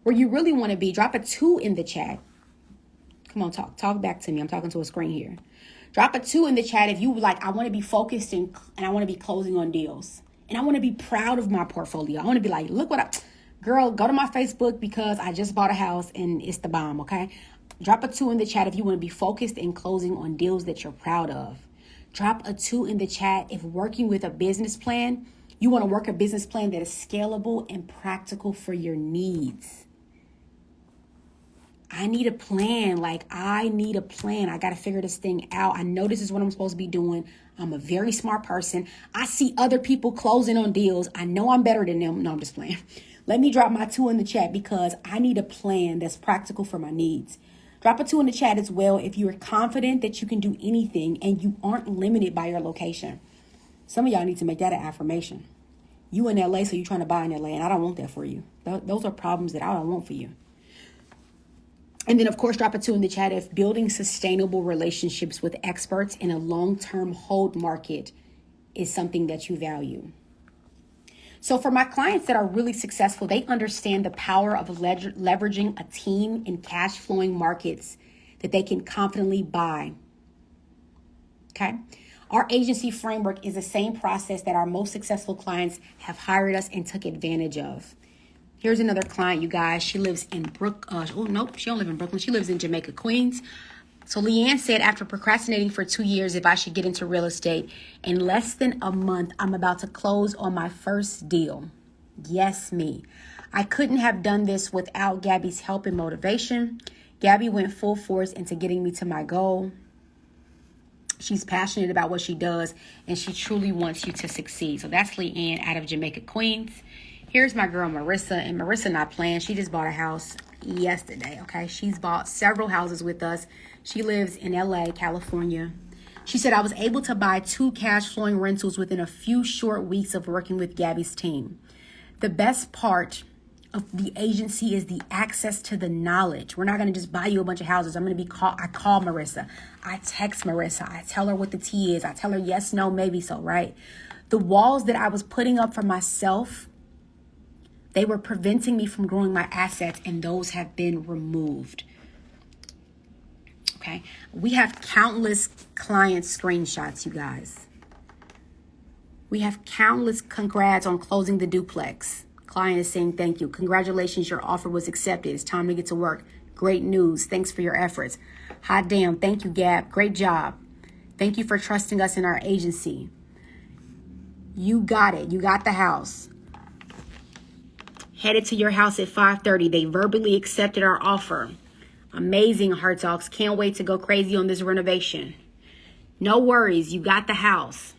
Where you really want to be, drop a 2 in the chat. Come on, talk back to me. I'm talking to a screen here. Drop a 2 in the chat if you I want to be focused and I want to be closing on deals. And I want to be proud of my portfolio. I want to be like, look what girl, go to my Facebook because I just bought a house and it's the bomb, okay? Drop a 2 in the chat if you want to be focused and closing on deals that you're proud of. Drop a 2 in the chat if working with a business plan, you want to work a business plan that is scalable and practical for your needs. I need a plan. I need a plan. I got to figure this thing out. I know this is what I'm supposed to be doing. I'm a very smart person. I see other people closing on deals. I know I'm better than them. No, I'm just playing. Let me drop my 2 in the chat because I need a plan that's practical for my needs. Drop a 2 in the chat as well if you're confident that you can do anything and you aren't limited by your location. Some of y'all need to make that an affirmation. You in LA, so you're trying to buy in LA, and I don't want that for you. Those are problems that I don't want for you. And then, of course, drop a 2 in the chat if building sustainable relationships with experts in a long-term hold market is something that you value. So for my clients that are really successful, they understand the power of leveraging a team in cash flowing markets that they can confidently buy. Okay. Our agency framework is the same process that our most successful clients have hired us and took advantage of. Here's another client, you guys. She lives in she don't live in Brooklyn. She lives in Jamaica, Queens. So Leanne said, after procrastinating for 2 years if I should get into real estate, in less than a month, I'm about to close on my first deal. Yes, me. I couldn't have done this without Gabby's help and motivation. Gabby went full force into getting me to my goal. She's passionate about what she does, and she truly wants you to succeed. So that's Leanne out of Jamaica, Queens. Here's my girl, Marissa, and Marissa not playing. She just bought a house yesterday, okay? She's bought several houses with us. She lives in LA, California. She said, I was able to buy 2 cash flowing rentals within a few short weeks of working with Gabby's team. The best part of the agency is the access to the knowledge. We're not going to just buy you a bunch of houses. I call Marissa. I text Marissa. I tell her what the tea is. I tell her yes, no, maybe so, right? The walls that I was putting up for myself, they were preventing me from growing my assets, and those have been removed. Okay. We have countless client screenshots, you guys. We have countless congrats on closing the duplex. Client is saying thank you. Congratulations, your offer was accepted. It's time to get to work. Great news. Thanks for your efforts. Hot damn. Thank you, Gab. Great job. Thank you for trusting us in our agency. You got it. You got the house. Headed to your house at 5:30. They verbally accepted our offer. Amazing, Heart Talks. Can't wait to go crazy on this renovation. No worries. You got the house.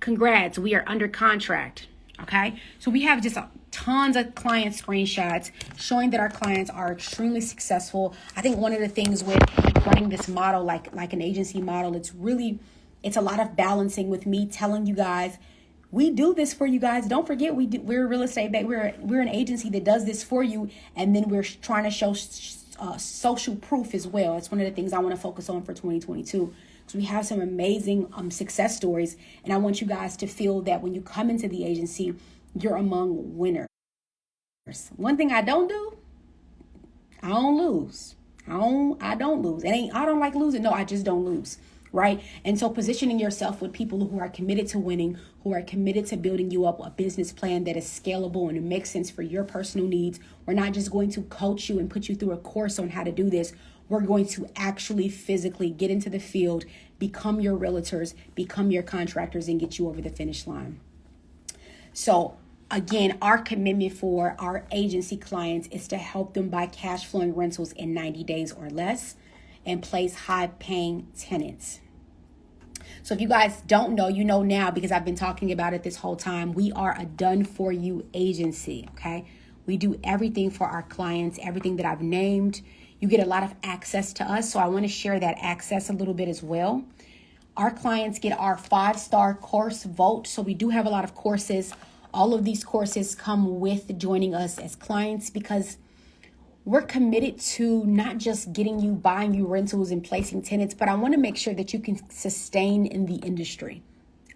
Congrats. We are under contract. Okay. So we have just tons of client screenshots showing that our clients are extremely successful. I think one of the things with running this model, like an agency model, it's a lot of balancing with me telling you guys, we do this for you guys. Don't forget, we're a real estate bae. We're an agency that does this for you. And then we're trying to show social proof as well. It's one of the things I want to focus on for 2022. Because we have some amazing success stories. And I want you guys to feel that when you come into the agency, you're among winners. One thing I don't do, I don't lose. I don't lose. I don't like losing. No, I just don't lose. Right? And so positioning yourself with people who are committed to winning, who are committed to building you up a business plan that is scalable and it makes sense for your personal needs. We're not just going to coach you and put you through a course on how to do this. We're going to actually physically get into the field, become your realtors, become your contractors, and get you over the finish line. So again, our commitment for our agency clients is to help them buy cash flowing rentals in 90 days or less and place high-paying tenants. So if you guys don't know, you know now because I've been talking about it this whole time. We are a done-for-you agency, okay? We do everything for our clients, everything that I've named. You get a lot of access to us, so I want to share that access a little bit as well. Our clients get our 5-star course vote, so we do have a lot of courses. All of these courses come with joining us as clients because we're committed to not just buying you rentals and placing tenants, but I want to make sure that you can sustain in the industry.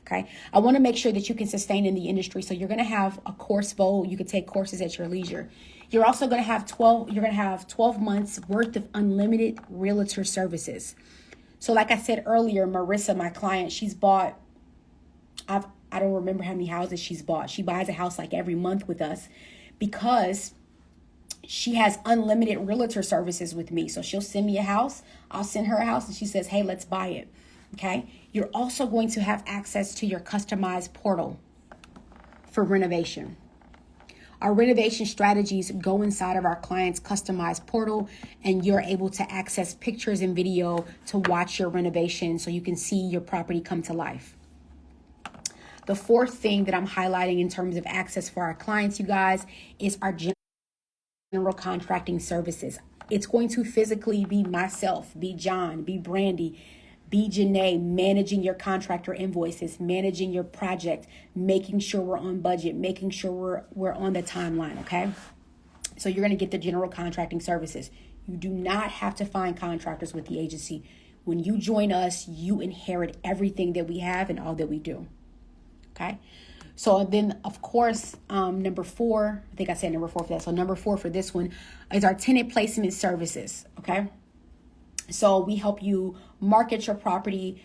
Okay. I want to make sure that you can sustain in the industry. So you're going to have a course vote. You can take courses at your leisure. You're also going to have 12 months worth of unlimited realtor services. So like I said earlier, Marissa, my client, she's bought, I don't remember how many houses she's bought. She buys a house like every month with us because she has unlimited realtor services with me. So she'll send me a house. I'll send her a house and she says, hey, let's buy it. Okay. You're also going to have access to your customized portal for renovation. Our renovation strategies go inside of our client's customized portal, and you're able to access pictures and video to watch your renovation so you can see your property come to life. The fourth thing that I'm highlighting in terms of access for our clients, you guys, is our general contracting services. It's going to physically be myself, be John, be Brandy, be Janae, managing your contractor invoices, managing your project, making sure we're on budget, making sure we're on the timeline, okay? So you're going to get the general contracting services. You do not have to find contractors with the agency. When you join us, you inherit everything that we have and all that we do, okay? So then, of course, number 4, I think I said number 4 for that. So number 4 for this one is our tenant placement services, okay? So we help you market your property,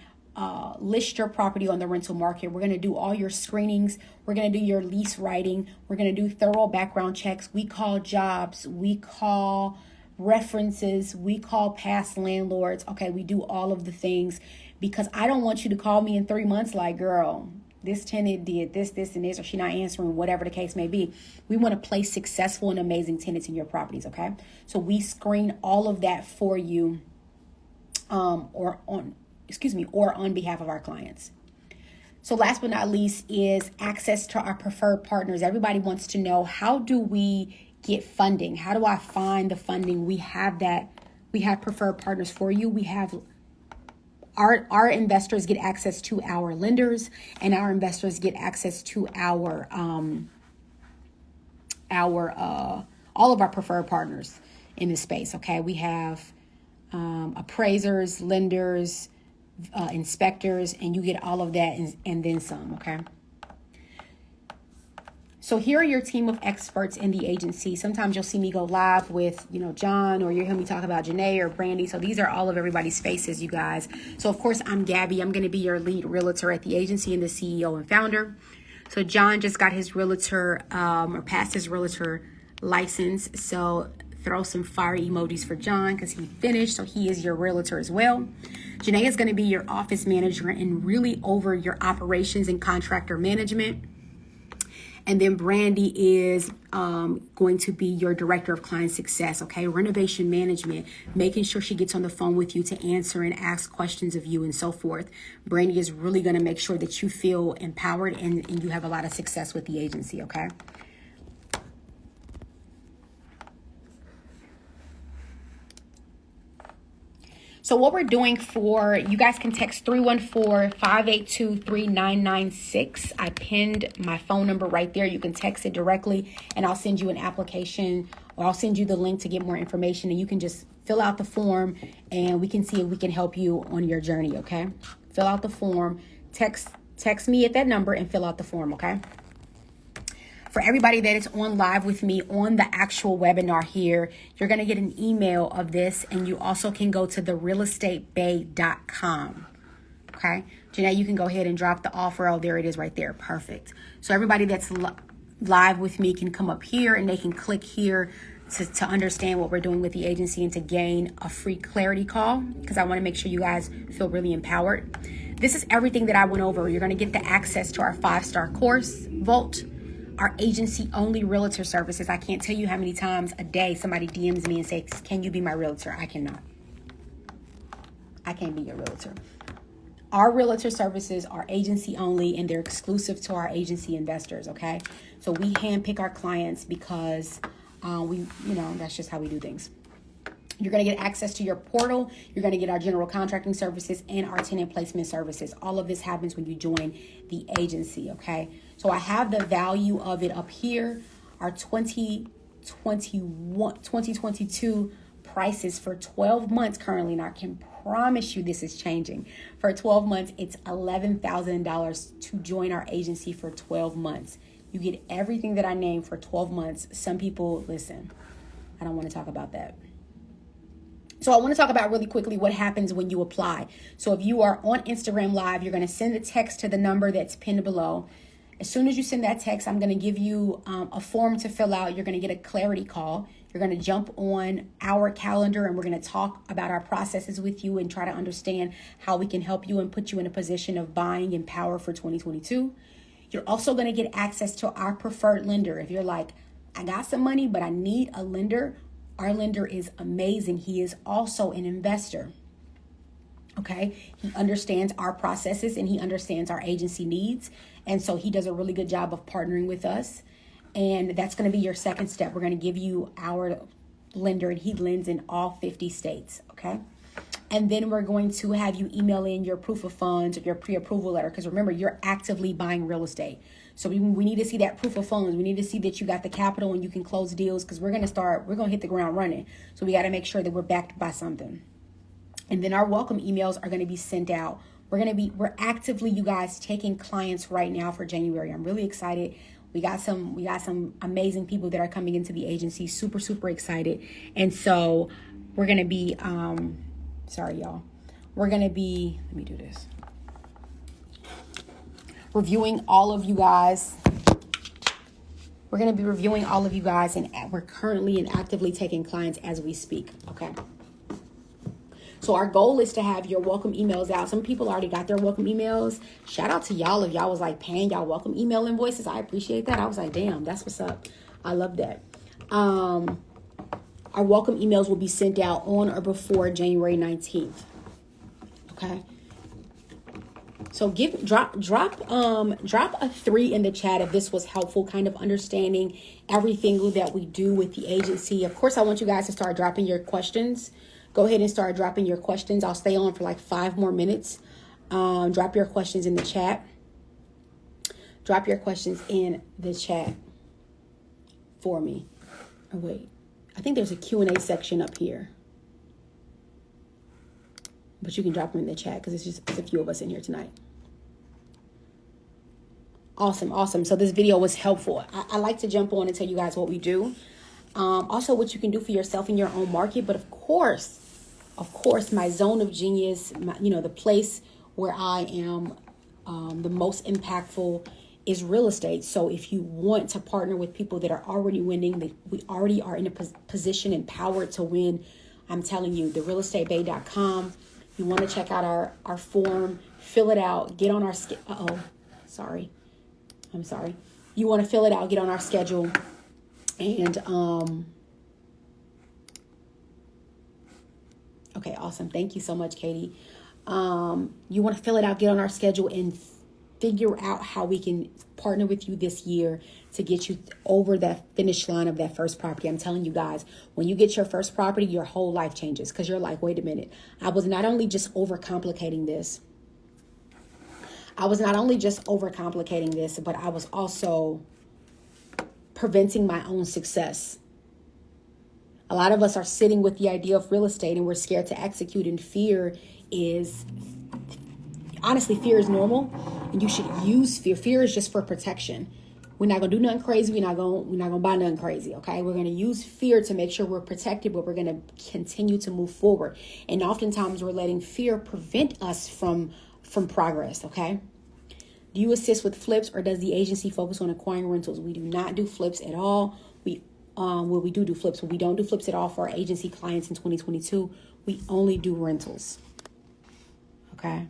list your property on the rental market. We're going to do all your screenings. We're going to do your lease writing. We're going to do thorough background checks. We call jobs. We call references. We call past landlords. Okay, we do all of the things because I don't want you to call me in 3 months like, girl, this tenant did this, and this, or she not answering, whatever the case may be. We want to place successful and amazing tenants in your properties, okay? So we screen all of that for you or on behalf of our clients. So last but not least is access to our preferred partners. Everybody wants to know, how do we get funding? How do I find the funding? We have that. We have preferred partners for you. We have our investors get access to our lenders, and our investors get access to our all of our preferred partners in this space. Okay, we have appraisers, lenders, inspectors, and you get all of that and then some. Okay. So here are your team of experts in the agency. Sometimes you'll see me go live with, John, or you'll hear me talk about Janae or Brandy. So these are all of everybody's faces, you guys. So of course, I'm Gabby. I'm going to be your lead realtor at the agency and the CEO and founder. So John just got his realtor or passed his realtor license. So throw some fire emojis for John because he finished. So he is your realtor as well. Janae is going to be your office manager and really over your operations and contractor management. And then Brandy is going to be your director of client success, okay? Renovation management, making sure she gets on the phone with you to answer and ask questions of you and so forth. Brandy is really going to make sure that you feel empowered and you have a lot of success with the agency, okay? So what we're doing for, you guys can text 314-582-3996. I pinned my phone number right there. You can text it directly and I'll send you an application, or I'll send you the link to get more information, and you can just fill out the form and we can see if we can help you on your journey, okay? Fill out the form, text me at that number and fill out the form, okay? For everybody that is on live with me on the actual webinar here, you're going to get an email of this, and you also can go to therealestatebae.com. Okay. Janae, you can go ahead and drop the offer. Oh, there it is right there. Perfect. So everybody that's live with me can come up here and they can click here to understand what we're doing with the agency and to gain a free clarity call, because I want to make sure you guys feel really empowered. This is everything that I went over. You're going to get the access to our 5-star course, Vault, our agency-only realtor services. I can't tell you how many times a day somebody DMs me and says, can you be my realtor? I cannot. I can't be your realtor. Our realtor services are agency-only, and they're exclusive to our agency investors, okay? So we handpick our clients because that's just how we do things. You're going to get access to your portal. You're going to get our general contracting services and our tenant placement services. All of this happens when you join the agency, okay? So I have the value of it up here. Our 2022 prices for 12 months currently, and I can promise you this is changing. For 12 months, it's $11,000 to join our agency for 12 months. You get everything that I named for 12 months. Some people, listen, I don't want to talk about that. So I want to talk about really quickly what happens when you apply. So if you are on Instagram Live, you're going to send a text to the number that's pinned below. As soon as you send that text, I'm going to give you a form to fill out. You're going to get a clarity call. You're going to jump on our calendar, and we're going to talk about our processes with you and try to understand how we can help you and put you in a position of buying in power for 2022. You're also going to get access to our preferred lender. If you're like, I got some money, but I need a lender, our lender is amazing. He is also an investor. Okay. He understands our processes and he understands our agency needs. And so he does a really good job of partnering with us. And that's going to be your second step. We're going to give you our lender, and he lends in all 50 states, okay? And then we're going to have you email in your proof of funds or your pre-approval letter, because remember, you're actively buying real estate. So we need to see that proof of funds. We need to see that you got the capital and you can close deals, because we're going to hit the ground running. So we got to make sure that we're backed by something. And then our welcome emails are going to be sent out. We're actively, you guys, taking clients right now for January. I'm really excited. We got some amazing people that are coming into the agency. Super, super excited. And so we're going to be, sorry, y'all. We're going to be, let me do this. Reviewing all of you guys. We're going to be reviewing all of you guys, and we're currently and actively taking clients as we speak. Okay. So our goal is to have your welcome emails out. Some people already got their welcome emails. Shout out to y'all if y'all was like paying y'all welcome email invoices. I appreciate that. I was like, damn, that's what's up. I love that. Our welcome emails will be sent out on or before January 19th. Okay. So drop a 3 in the chat if this was helpful, kind of understanding everything that we do with the agency. Of course, I want you guys to start dropping your questions. Go ahead and start dropping your questions. I'll stay on for like 5 more minutes. Drop your questions in the chat. Drop your questions in the chat for me. Oh, wait. I think there's a Q&A section up here. But you can drop them in the chat because it's a few of us in here tonight. Awesome. So this video was helpful. I like to jump on and tell you guys what we do. Also what you can do for yourself in your own market. But of course, my zone of genius, the place where I am the most impactful is real estate. So if you want to partner with people that are already winning, that we already are in a position and power to win, I'm telling you, the realestatebae.com. You want to check out our form, fill it out, get on our You want to fill it out, get on our schedule, and okay, awesome. Thank you so much, Katie. You want to fill it out, get on our schedule, and figure out how we can partner with you this year to get you over that finish line of that first property. I'm telling you guys, when you get your first property, your whole life changes, because you're like, wait a minute. I was not only just overcomplicating this, but I was also preventing my own success. A lot of us are sitting with the idea of real estate and we're scared to execute, and fear is normal, and you should use fear. Fear is just for protection. We're not gonna do nothing crazy. We're not gonna buy nothing crazy. Okay, we're gonna use fear to make sure we're protected, but we're gonna continue to move forward. And oftentimes we're letting fear prevent us from progress. Okay. Do you assist with flips, or does the agency focus on acquiring rentals? We do not do flips at all. We do flips, but we don't do flips at all for our agency clients in 2022. We only do rentals. Okay.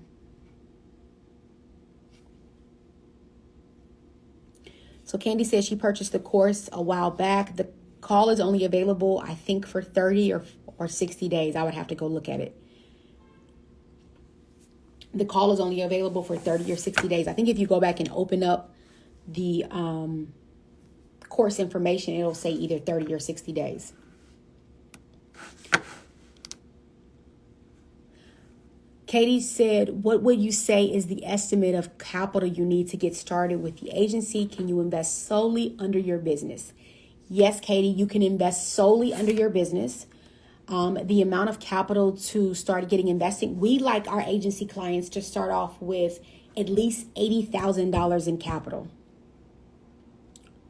So Candy says she purchased the course a while back. The call is only available, I think, for 30 or 60 days. I would have to go look at it. The call is only available for 30 or 60 days. I think if you go back and open up the course information, it'll say either 30 or 60 days. Katie said, what would you say is the estimate of capital you need to get started with the agency? Can you invest solely under your business? Yes, Katie, you can invest solely under your business. The amount of capital to start getting investing, we like our agency clients to start off with at least $80,000 in capital.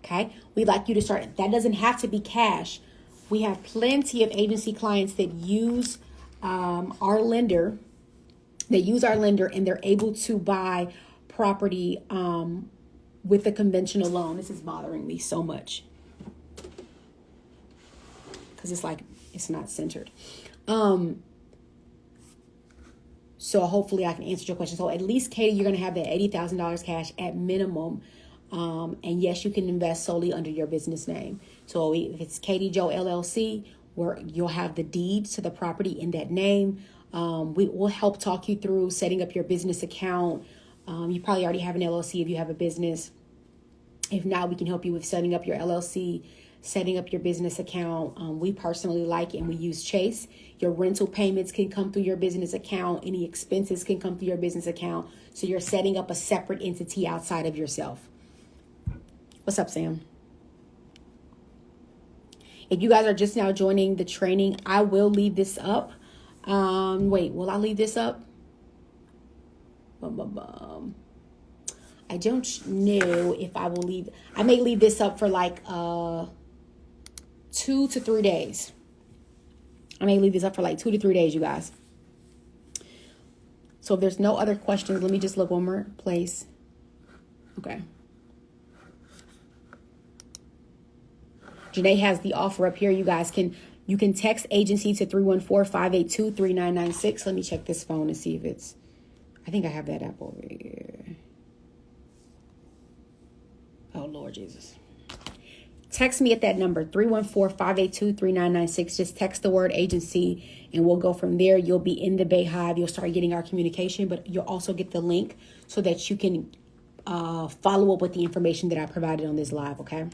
Okay, we like you to start. That doesn't have to be cash. We have plenty of agency clients that use our lender. They use our lender and they're able to buy property with a conventional loan. This is bothering me so much because it's not centered. So hopefully I can answer your question. So at least, Katie, you're going to have that $80,000 cash at minimum. And yes, you can invest solely under your business name. So if it's Katie Joe LLC, where you'll have the deeds to the property in that name. We will help talk you through setting up your business account. You probably already have an LLC if you have a business. If not, we can help you with setting up your LLC, setting up your business account. We personally like and we use Chase. Your rental payments can come through your business account. Any expenses can come through your business account. So you're setting up a separate entity outside of yourself. What's up, Sam? If you guys are just now joining the training, I will leave this up. Wait, will I leave this up? I don't know if I will leave. I may leave this up for like 2 to 3 days. I may leave this up for like 2 to 3 days, you guys. So if there's no other questions, let me just look one more place. Okay. Janae has the offer up here. You guys you can text agency to 314-582-3996. Let me check this phone and see if it's, I think I have that app over here. Oh, Lord Jesus. Text me at that number, 314-582-3996. Just text the word agency and we'll go from there. You'll be in the Bay Hive. You'll start getting our communication, but you'll also get the link so that you can follow up with the information that I provided on this live, okay?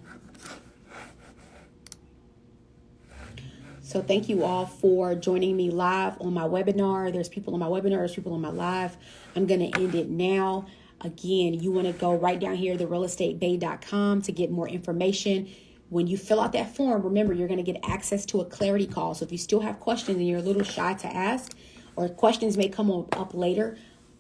So thank you all for joining me live on my webinar. There's people on my webinar, there's people on my live. I'm going to end it now. Again, you want to go right down here, therealestatebae.com, to get more information. When you fill out that form, remember, you're going to get access to a clarity call. So if you still have questions and you're a little shy to ask, or questions may come up later,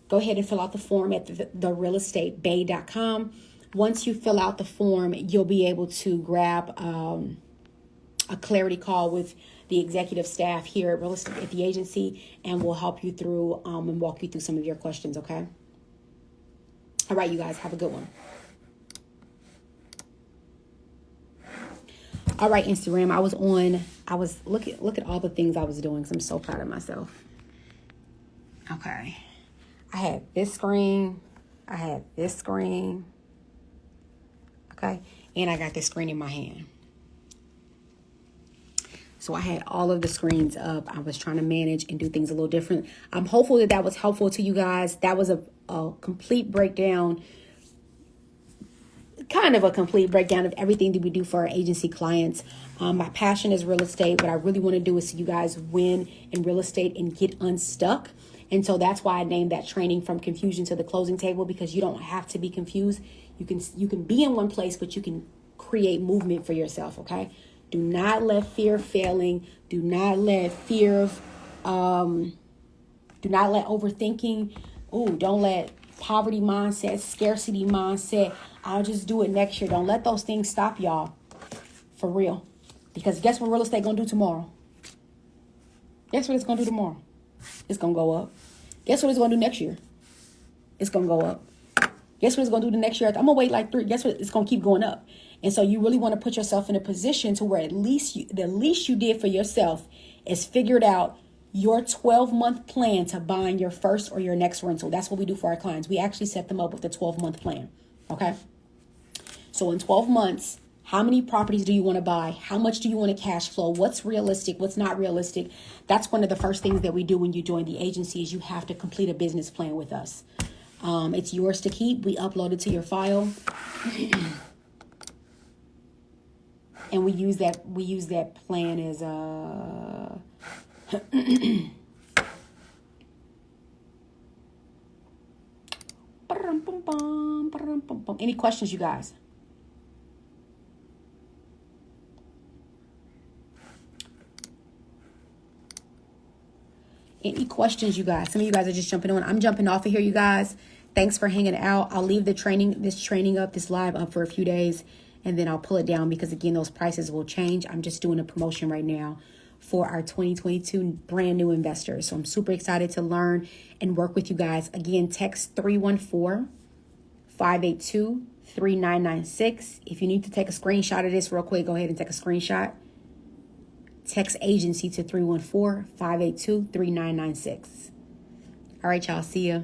go ahead and fill out the form at therealestatebae.com. Once you fill out the form, you'll be able to grab a clarity call with the executive staff here at Real Estate at the agency, and we'll help you through and walk you through some of your questions, okay? All right, you guys, have a good one. All right, Instagram, look at all the things I was doing, 'cause I'm so proud of myself. Okay. I had this screen. I had this screen. Okay. And I got this screen in my hand. So I had all of the screens up. I was trying to manage and do things a little different. I'm hopeful that was helpful to you guys. That was a complete breakdown, kind of a complete breakdown of everything that we do for our agency clients. My passion is real estate. What I really want to do is see you guys win in real estate and get unstuck. And so that's why I named that training From Confusion to the Closing Table, because you don't have to be confused. You can be in one place, but you can create movement for yourself, okay? Do not let fear of failing. Do not let fear of, do not let overthinking. Don't let poverty mindset, scarcity mindset. I'll just do it next year. Don't let those things stop y'all. For real. Because guess what real estate gonna do tomorrow? Guess what it's gonna do tomorrow? It's gonna go up. Guess what it's gonna do next year? It's gonna go up. Guess what it's gonna do the next year? I'm gonna wait like 3. Guess what? It's gonna keep going up. And so you really want to put yourself in a position to where the least you did for yourself is figured out your 12-month plan to buying your first or your next rental. That's what we do for our clients. We actually set them up with a 12-month plan. Okay. So in 12 months, how many properties do you want to buy? How much do you want to cash flow? What's realistic? What's not realistic? That's one of the first things that we do when you join the agency is you have to complete a business plan with us. It's yours to keep. We upload it to your file. And we use that plan as any questions, you guys? Any questions, you guys? Some of you guys are just jumping on. I'm jumping off of here, you guys. Thanks for hanging out. I'll leave this live up for a few days, and then I'll pull it down because, again, those prices will change. I'm just doing a promotion right now for our 2022 brand new investors. So I'm super excited to learn and work with you guys. Again, text 314-582-3996. If you need to take a screenshot of this real quick, go ahead and take a screenshot. Text agency to 314-582-3996. All right, y'all. See ya.